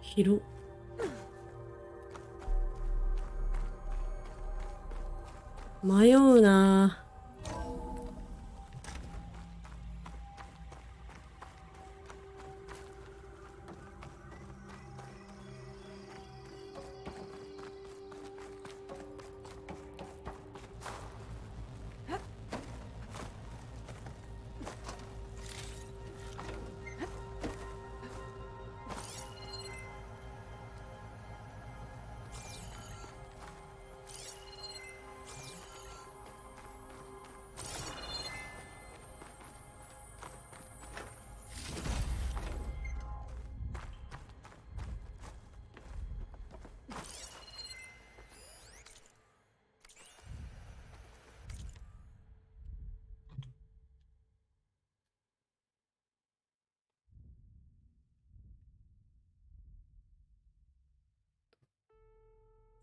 Hiro.迷うな。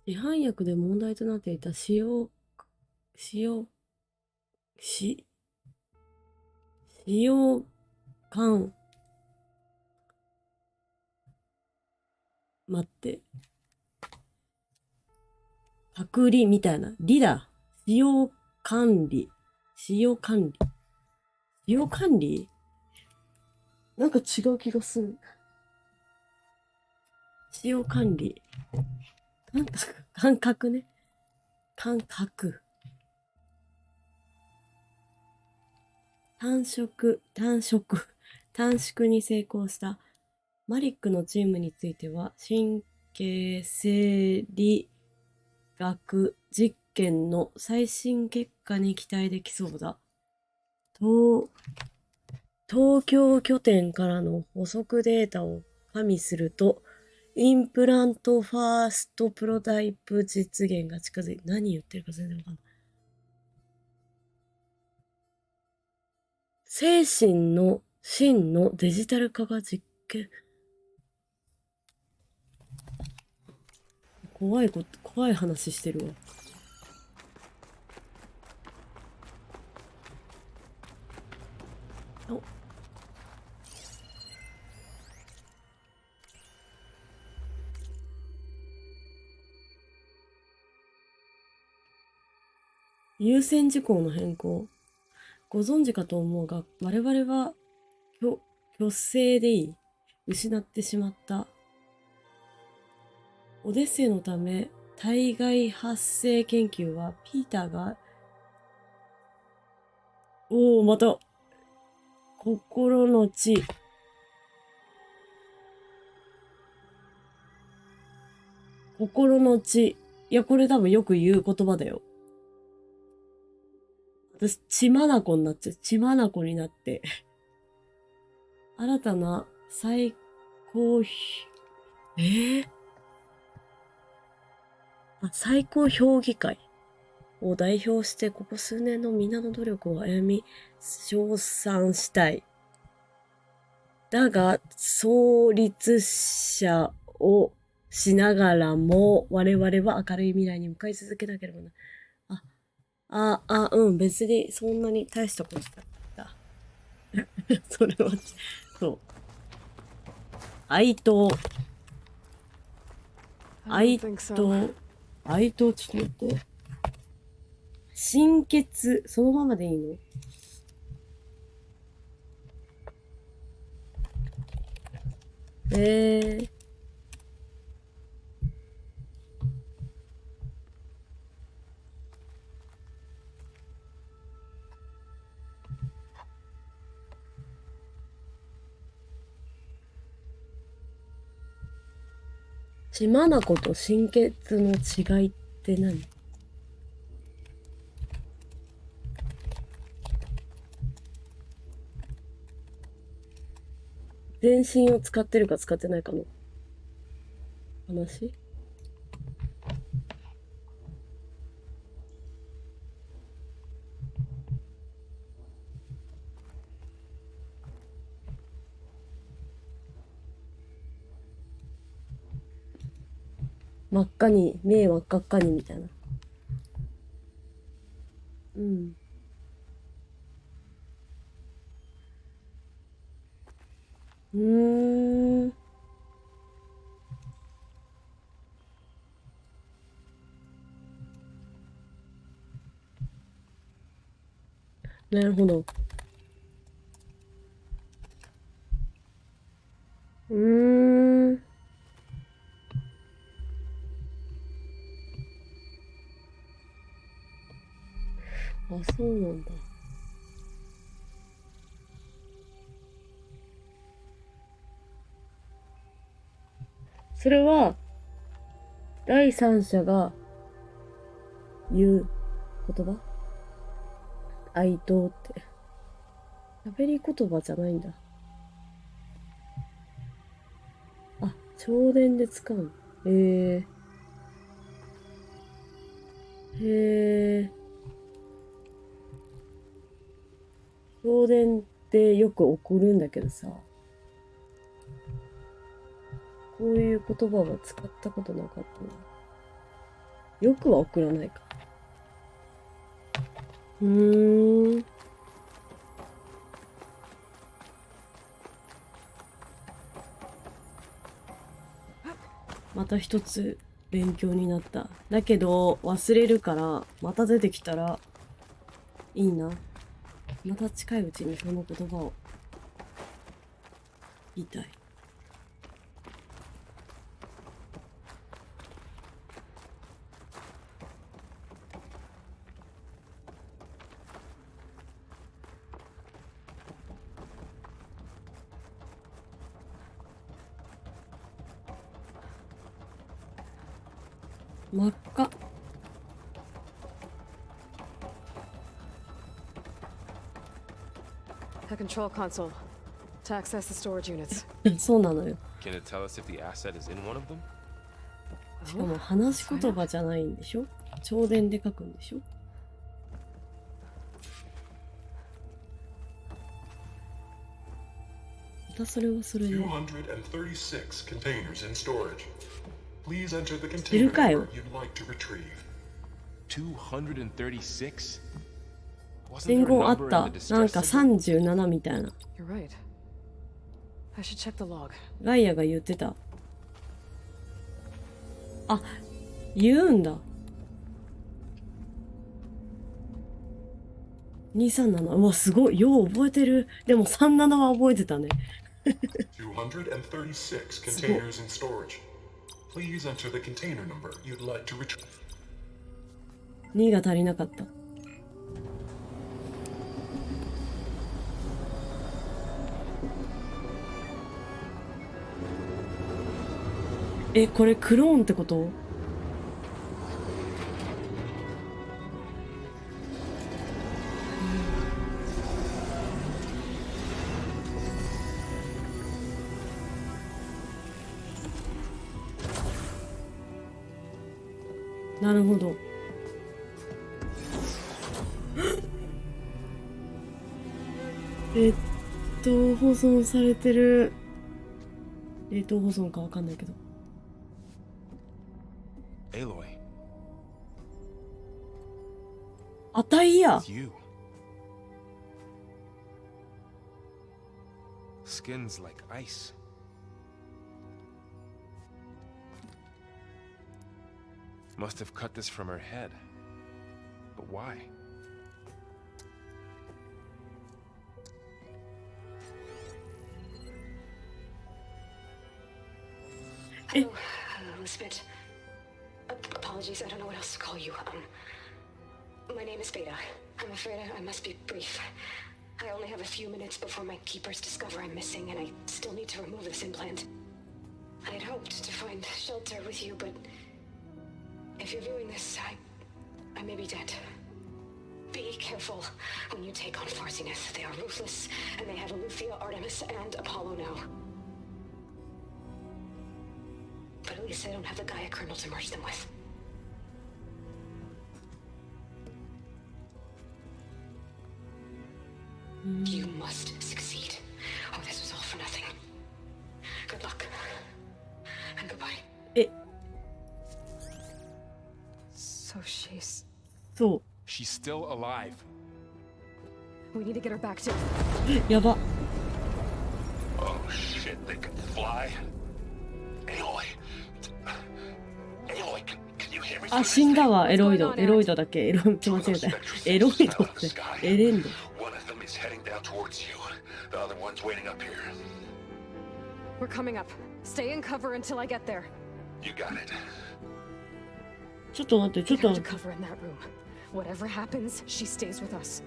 市販薬で問題となっていた使用感、待って。隔離みたいな。リだ。使用管理。使用管理なんか違う気がする。使用管理。感覚ね。感覚。短縮に成功したマリックのチームについては、神経生理学実験の最新結果に期待できそうだ。東京拠点からの補足データを加味すると、インプラントファーストプロタイプ実現が近づいて、何言ってるか全然わかんない。精神の真のデジタル化が実験。怖い話してるわ。お。優先事項の変更。ご存知かと思うが、我々は虚勢でいい。失ってしまった。オデッセイのため、体外発生研究は、ピーターが、また、心の血。いや、これ多分よく言う言葉だよ。私、血眼になっちゃう。血眼になって。新たな最高最高評議会を代表してここ数年の皆の努力を歩み称賛したい。だが、創立者をしながらも我々は明るい未来に向かい続けなければな。別にそんなに大したことなかった。それは、そう。愛党、ちょっと待って。心血、そのままでいいの？血眼と心血の違いって何？全身を使ってるか使ってないかの話？真っ赤に、目真っ赤っかにみたいな。うん。なるほど。そうなんだ。それは、第三者が言う言葉？愛党って。喋り言葉じゃないんだ。超電で使う。超電ってよく起こるんだけどさ。こういう言葉は使ったことなかったな。よくは送らないか。うーん。また一つ勉強になった。だけど忘れるから、また出てきたらいいな。また近いうちにその言葉を言いたい。真っ赤。
The control console. To access the storage units.
そうなのよ。
Can it tell us if the asset is in one of them?
しかも話し言葉じゃないんでしょ？超電で書くんでしょ？またそれはそれで。
236 containers in storage. Please enter the
いる
container
かよ。
number you'd like to retrieve.
236?
伝言あった。なんか37みたいな。
You're right. I should check the log.
ガイアが言ってた。あ、言うんだ。237。うわ、すごい。よう覚えてる。でも37は覚えてたね。
236 containers in storage. Please enter the container number you'd like to retrieve.
2が足りなかった。え、これクローンってこと？なるほど。保存されてる。冷凍保存かわかんないけど。
Aloy.
あたいや。
It's you. Skin's like ice. Must have cut this from her head. But why?
Hello, Elizabeth. Apologies, I don't know what else to call you. My name is Beta. I'm afraid I must be brief. I only have a few minutes before my keepers discover I'm missing, and I still need to remove this implant. I had hoped to find shelter with you, but if you're viewing this, I may be dead. Be careful when you take on Farsiness. They are ruthless, and they have Aletheia, Artemis, and Apollo now. But at least I don't have the Gaia kernel to merge them with. You must succeed, or this was all for nothing. Good luck. And goodbye. So she's...
そう。
She's still alive.
We need to get her back to...
やば。
Oh shit, they can fly? Aloy. Aloy, can you hear me?
あ、死んだわ。エロイド。エロイドだっけ。エロイド間違えた。エロイドって。エレンド。
One of them is heading down towards you. The other one's waiting up here.
We're coming up. Stay in cover until I get there.
You got it.
ちょっと待って、ちょっと
We
待
have
って。
to cover in that room. Whatever happens, she stays with us.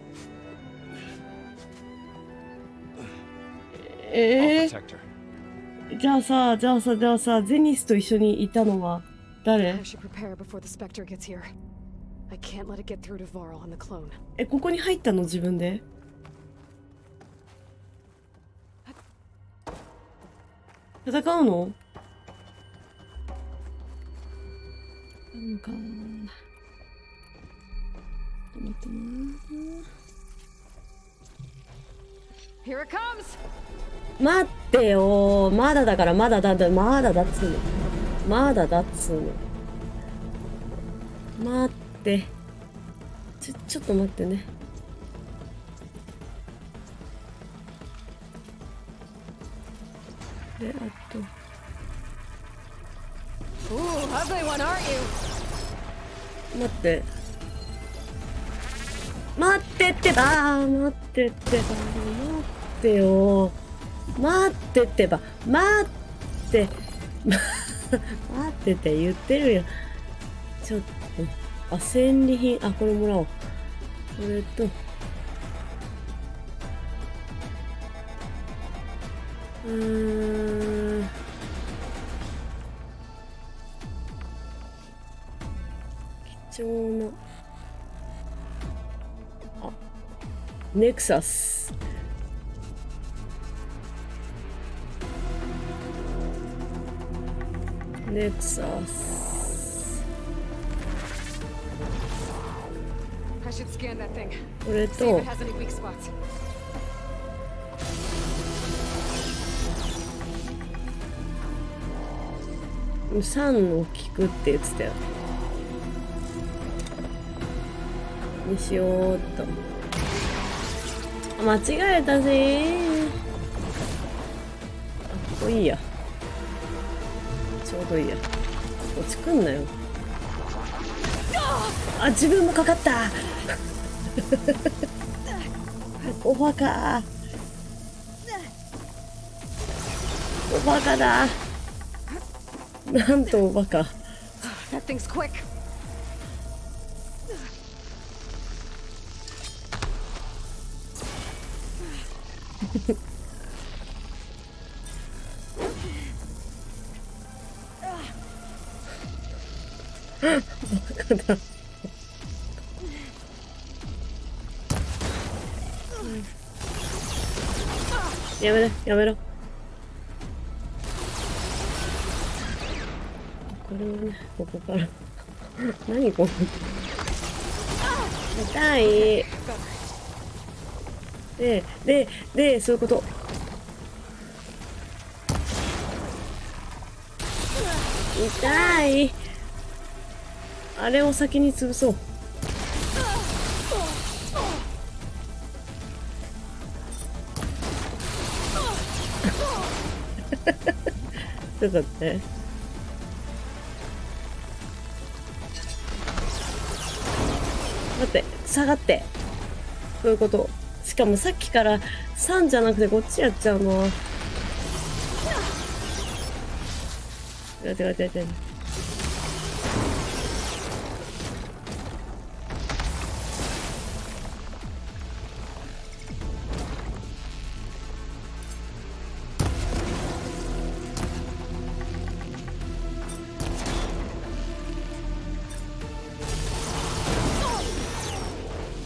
I'll protect her.
じゃあさ、ゼニスと一緒にいたのは誰？
I should prepare before the Spectre gets here. I can't let it get through to Varl and the clone.
ここに入ったの自分で？戦うの？なんか待ってな。
Here it comes!
待ってよ。まだだから、まだだっつうの。まだだっつうの。待って。ちょっと待ってね。で、あと。待って。待ってってば。待ってってば。待ってよ。待ってってば。待って。待ってって言ってるよ。ちょっと。あ、戦利品。あ、これもらおう。これと。貴重な。あ、ネクサス。ネクサス。これと。3を聞くって言ってたよ。にしようっと。間違えたぜー。あ、ここいいや。ちょうどいいや。落ちくんなよ。あ、自分もかかったおバカ。おバカだ。なんとおバカ。
That thing's quick.
バカだ。やめろ、やめろ。これをね、ここから。何これ。痛い。で、そういうこと。痛い。あれを先に潰そう。ちょっと待って。待って、下がって。そういうこと。しかもさっきから3じゃなくてこっちやっちゃうの。違う。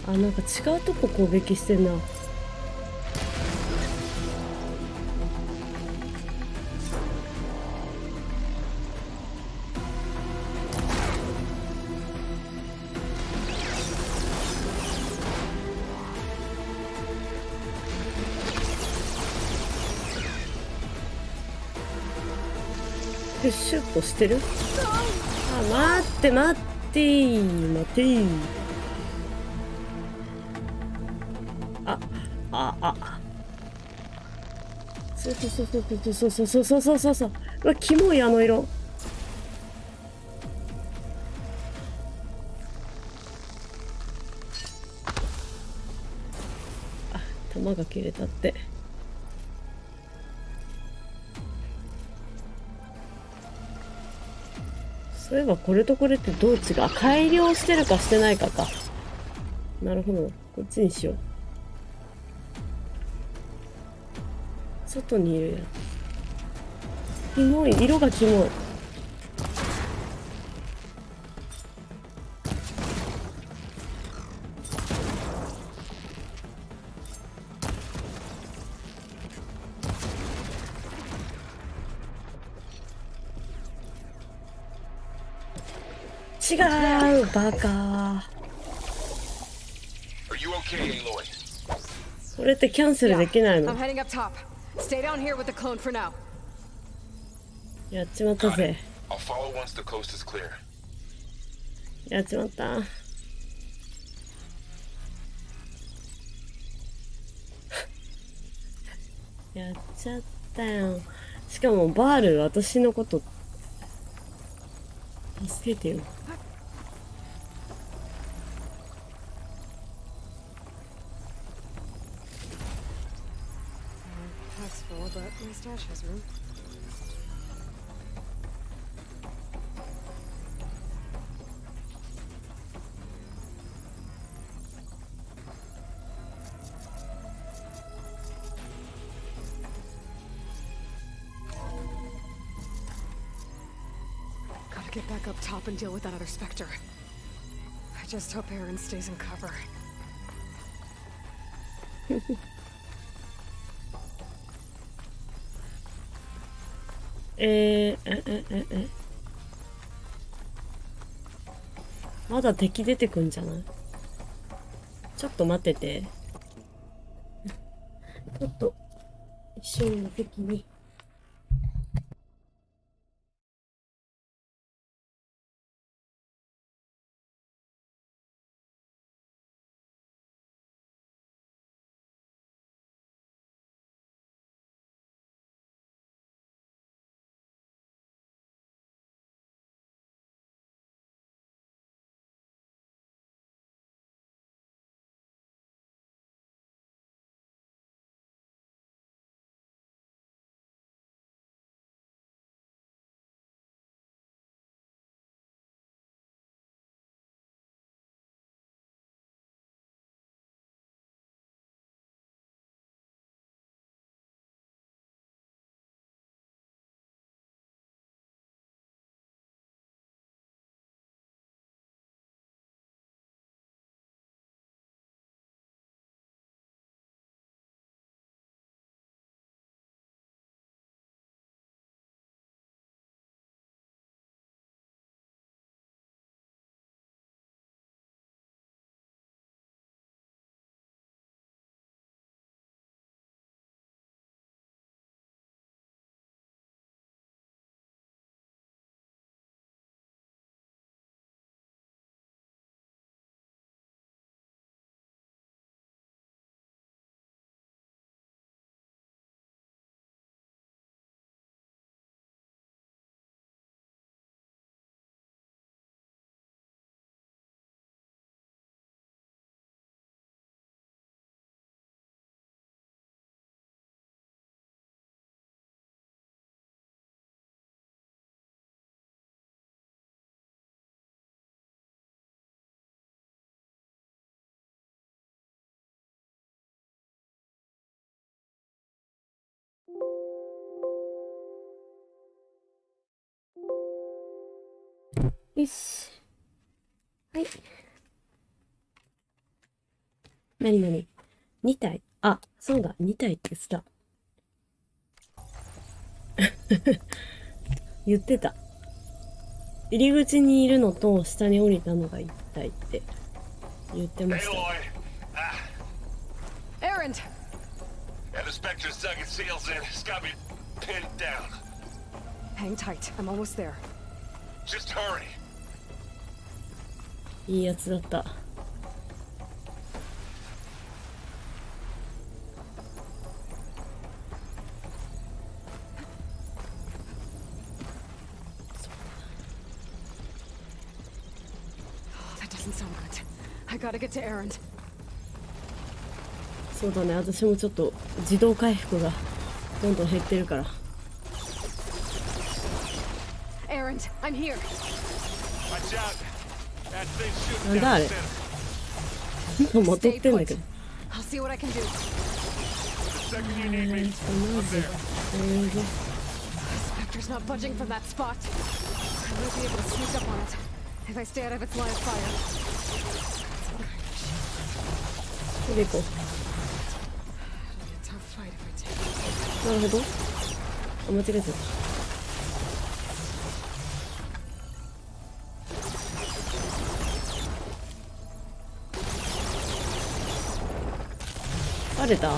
あ、なんか違うとこ攻撃してんな。シュッとしてる。あ、待って待てー。そう。うわ、キモいあの色。あ、弾が切れたって。そういえばこれとこれってどう違う？改良してるかしてないかか。なるほど。こっちにしよう。外にいるやつ。キモい。色がキモい。違う、バカ。これってキャンセルできないの？やっちまったぜ。やっちまった。やっちゃったよ。しかもバール、私のこと助けてよ。
Pack's full, but my stash has room. Gotta get back up top and deal with that other Spectre. I just hope Aaron stays in cover.
まだ敵出てくんじゃない？ちょっと待ってて。ちょっと一緒に敵に。よし。はい。なになに ?2 体。あ、そうだ、2体って言ってた。言ってた。入り口にいるのと下に降りたのが1体って言ってました。
Aaron!
Yeah, the Spectre's dug its heels in. It's got me pinned down.
Hang tight. I'm almost there.
Just hurry.
いいやつだった。
That doesn't sound good. I gotta get to Aaron.
そうだね、私もちょっと自動回復がどんどん減ってるから。
Aaron, I'm here.
Watch out. That thing's
なん
shooting
だあ
down
れ
the center.
戻ってんだけど。
I'll see what I can do.
The second you need me, I'm there.
Spectre's not budging from that spot. I might be able to sneak up on it if I stay out of its line of fire.
これで行こ
It'll be a tough fight if I take it.
う。なるほど。あ、間違えた。バレた？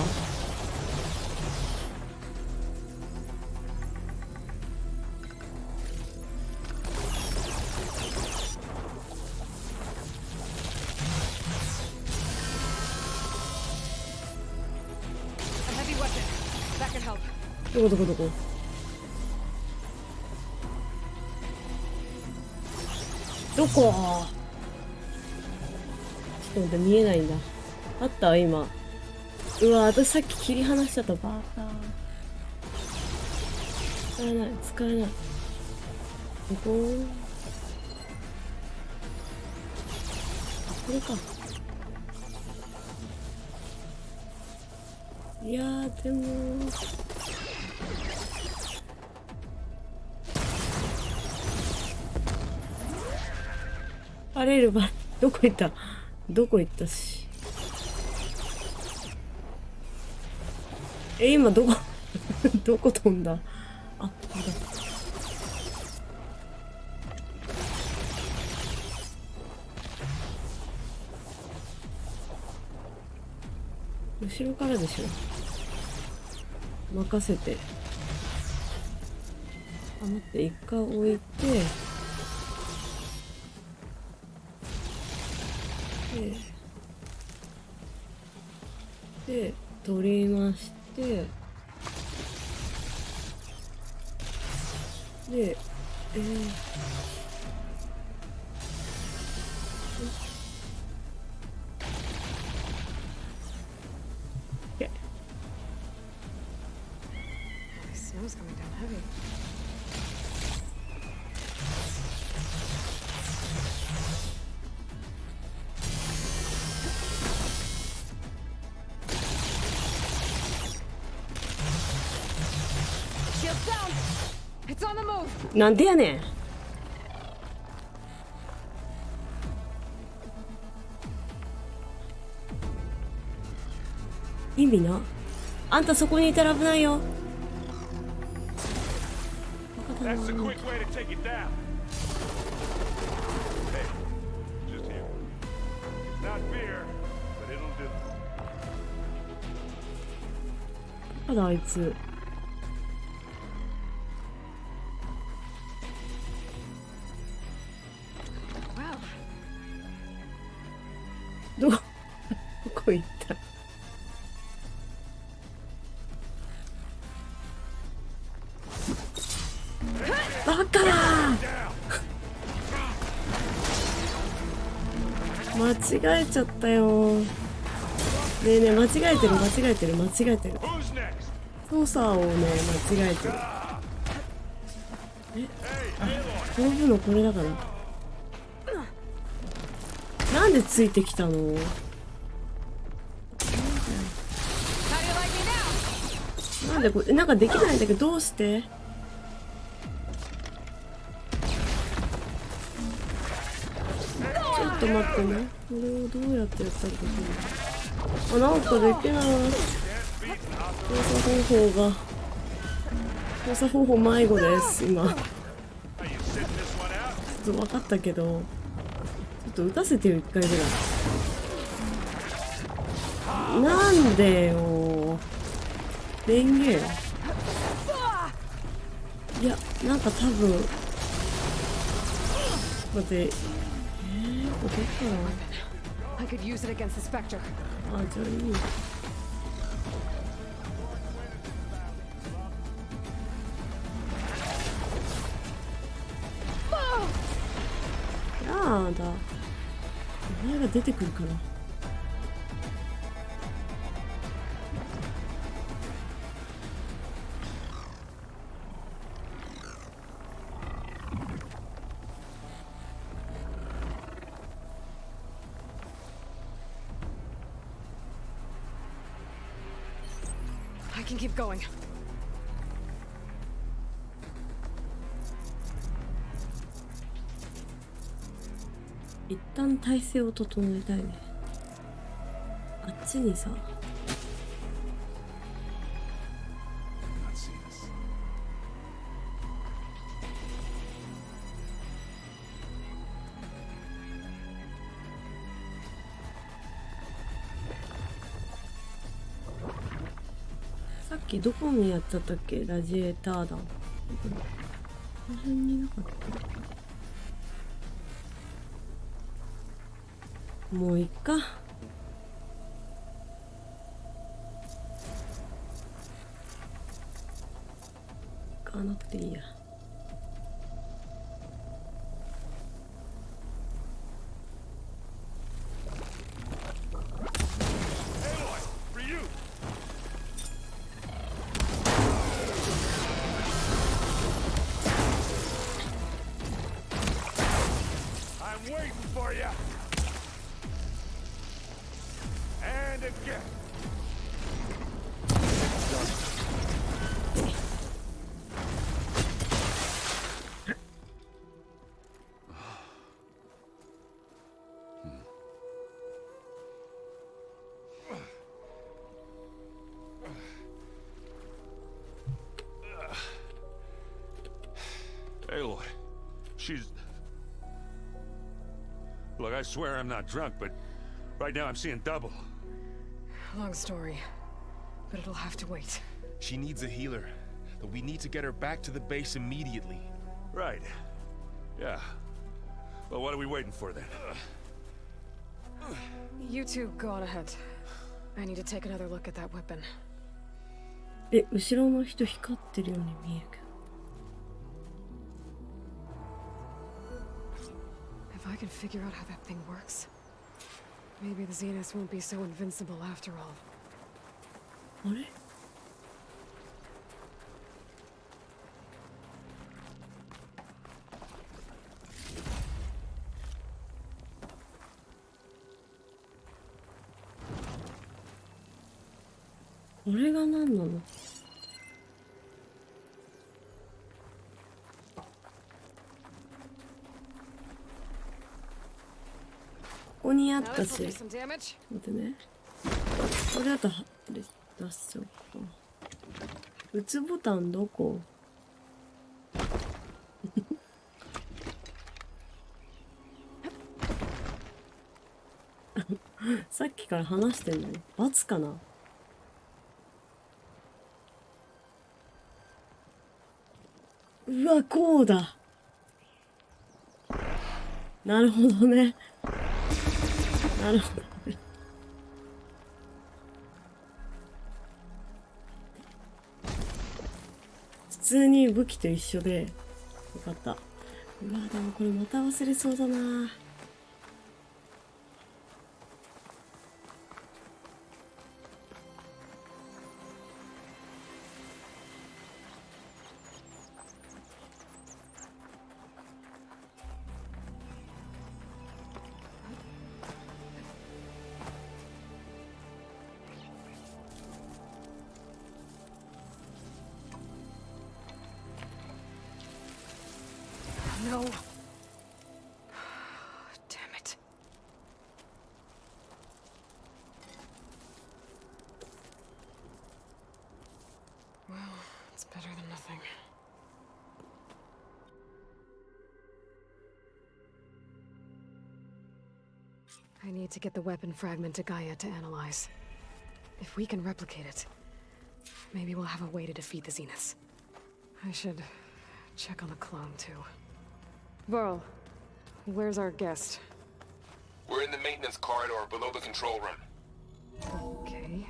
どこどこどこ。どこ。ちょっと待って、見えないんだ。あった今。うわ、私さっき切り離しちゃった。バカ。使えない、使えない。ここ。これか。いやー、でもバレるば、どこ行った、どこ行ったし。今どこどこ飛んだ。あ、これだ。後ろからでしょ。任せて。あ、待って、一回置いて。で、取りまして。で、
Snow's coming down heavy.
Shields down. It's on the move.
なんでやねん。意味な。あんたそこにいたら危ないよ。
That's the quick way to take it down. Hey, just here. It's not fear, but it'll do.
まだあいつ。どこ行った。バカだ間違えちゃったよ。ねえねえ、間違えてる間違えてる間違えてる。操作をね間違えてる。飛ぶのこれだから。なんでついてきたの。なんでこれなんかできないんだけど、どうして。ちょっと待ってね。これをどうやってやったらできるの。あ、なんかできない。操作方法迷子です、今。ちょっと分かったけど、ちょっと打たせてよ、一回ぐらい。なんでよ。電源。いや、なんか多分。待って。ここから。
I could use it against the Spectre.
あ、じゃあいい。やだ。お前が出てくるから。
I can keep going.
一旦体勢を整えたいね。あっちにさ。さっきどこにやっちゃったっけ、ラジエーター弾。この辺になかった。もういっか。使わなくていいや。
Aloy, she's... Look, I swear I'm not drunk, but right now I'm seeing double.
Long story, but it'll have to wait.
She needs a healer, but we need to get her back to the base immediately.
Right. Yeah. Well, what are we waiting for then?
You two go on ahead. I need to take another look at that weapon.
後ろの人光ってるように見えるけど。
If I can figure out how that thing works, maybe the Zeniths won't be so invincible after all.
あれ？これが何なの？ここにあったし、待ってね。これだと出しちゃおうか。打つボタンどこ？さっきから話してんのに。×かな？うわ、こうだ。なるほどね。なるほどね。普通に武器と一緒でよかった。うわ、でもこれまた忘れそうだな。
No. Damn it. Well, it's better than nothing. I need to get the weapon fragment to Gaia to analyze. If we can replicate it, maybe we'll have a way to defeat the Zeniths. I should check on the clone, too. Varl, where's our guest?
We're in the maintenance corridor below the control room.
Okay.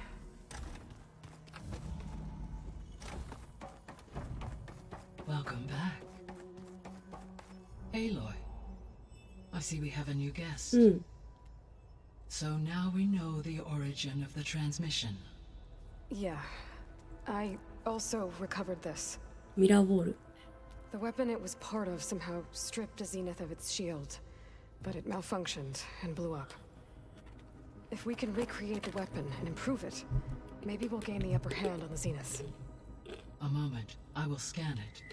Welcome back. Aloy, I see we have a new guest. So now we know the origin of the transmission.
Yeah. I also recovered this.
ミラーボール。
The weapon it was part of somehow stripped a Zenith of its shield, but it malfunctioned and blew up. If we can recreate the weapon and improve it, maybe we'll gain the upper hand on the Zeniths.
A moment, I will scan it.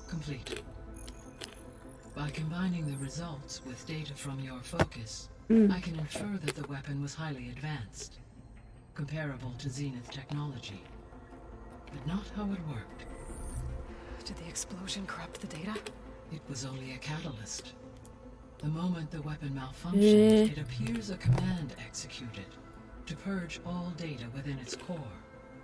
Complete. By combining the results with data from your focus, I can infer that the weapon was highly advanced. Comparable to Zenith technology, but not how it worked.
Did the explosion corrupt the data?
It was only a catalyst. The moment the weapon malfunctioned, it appears a command executed to purge all data within its core.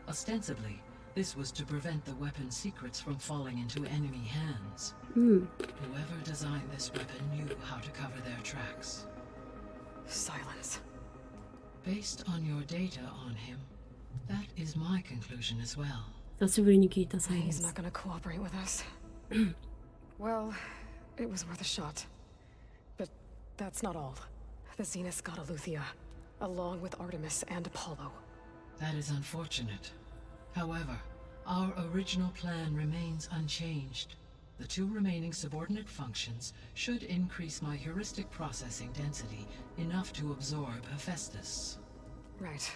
Ostensibly, this was to prevent the weapon's secrets from falling into enemy hands. Whoever designed this weapon knew how to cover their tracks.
Silence.
Based on your data on him, that is my conclusion as well.
久しぶりに聞いたサイレン
He's
ス。
not gonna cooperate with us. Well, it was worth a shot. But that's not all. The Zenith got Aletheia, along with Artemis and Apollo.
That is unfortunate. However, our original plan remains unchanged. The two remaining subordinate functions should increase my heuristic processing density enough to absorb Hephaestus.
Right.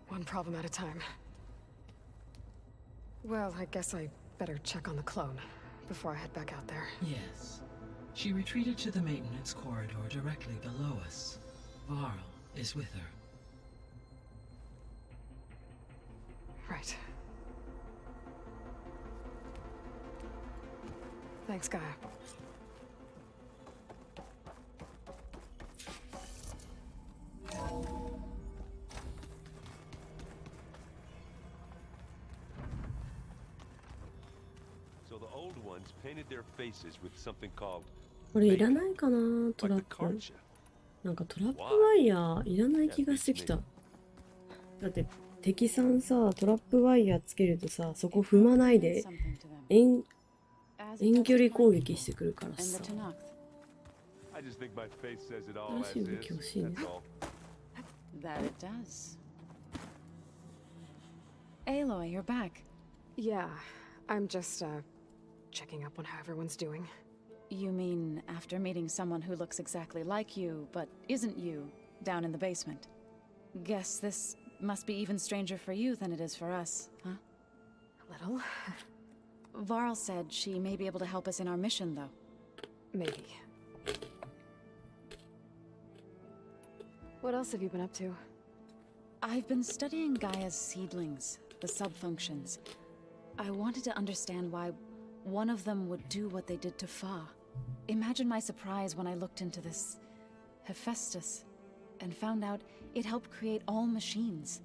One problem at a time. Well, I guess I better check on the clone before I head back out there.
Yes. She retreated to the maintenance corridor directly below us. Varl is with her.
Right. Thanks, Gaia.
So the old ones painted their faces with something called
これいらないかな、トラ
like
ッ
the
プ。
card chip.
なんかトラップワイヤーいらない気がしてきた。だって敵さんさ、トラップワイヤーつけるとさ、そこ踏まないで遠距離攻撃してくるからさ。
I just think my face says it all
新
as
しい武器
is.
欲しいね。
That's all.
That it does. Aloy, you're back.
Yeah, I'm just, checking up on how everyone's doing.
You mean after meeting someone who looks exactly like you, but isn't you, down in the basement? Guess this must be even stranger for you than it is for us, huh?
A little.
Varl said she may be able to help us in our mission, though.
Maybe. What else have you been up to?
I've been studying Gaia's seedlings, the subfunctions. I wanted to understand why one of them would do what they did to Fa. Imagine my surprise when I looked into this Hephaestus and found out it helped create all machines,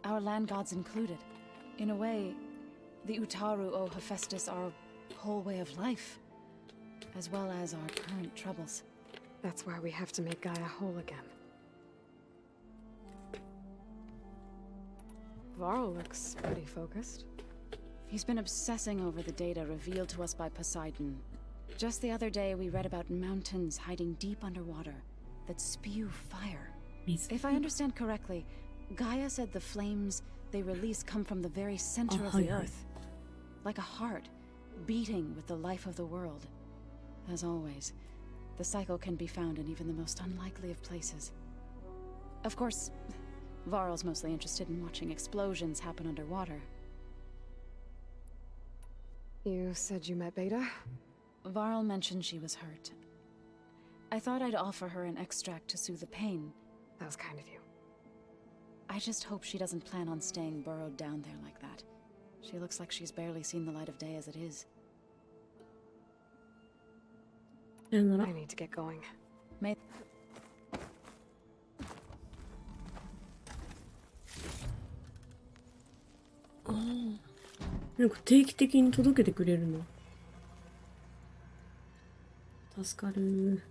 our land gods included. In a way, the Utaru owe Hephaestus our whole way of life, as well as our current troubles.
That's why we have to make Gaia whole again. Varl looks pretty focused.
He's been obsessing over the data revealed to us by Poseidon. Just the other day, we read about mountains hiding deep underwater that spew fire. If I understand correctly, Gaia said the flames they release come from the very center of the earth. Like a heart, beating with the life of the world. As always, the cycle can be found in even the most unlikely of places. Of course, Varl's mostly interested in watching explosions happen underwater.
You said you met Beta?
Varl mentioned she was hurt. I thought I'd offer her an extract to soothe the pain.
That was kind of you.
I just hope she doesn't plan on staying burrowed down there like that. She looks like she's barely seen the light of day as it is.
I need to get going.
May
なんか定期的に届けてくれるの。助かる。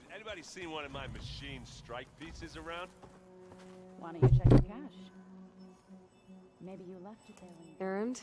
Anybody seen one of my machine strike pieces around?
Why don't you check your cash? Maybe you left it there when you...
Errand?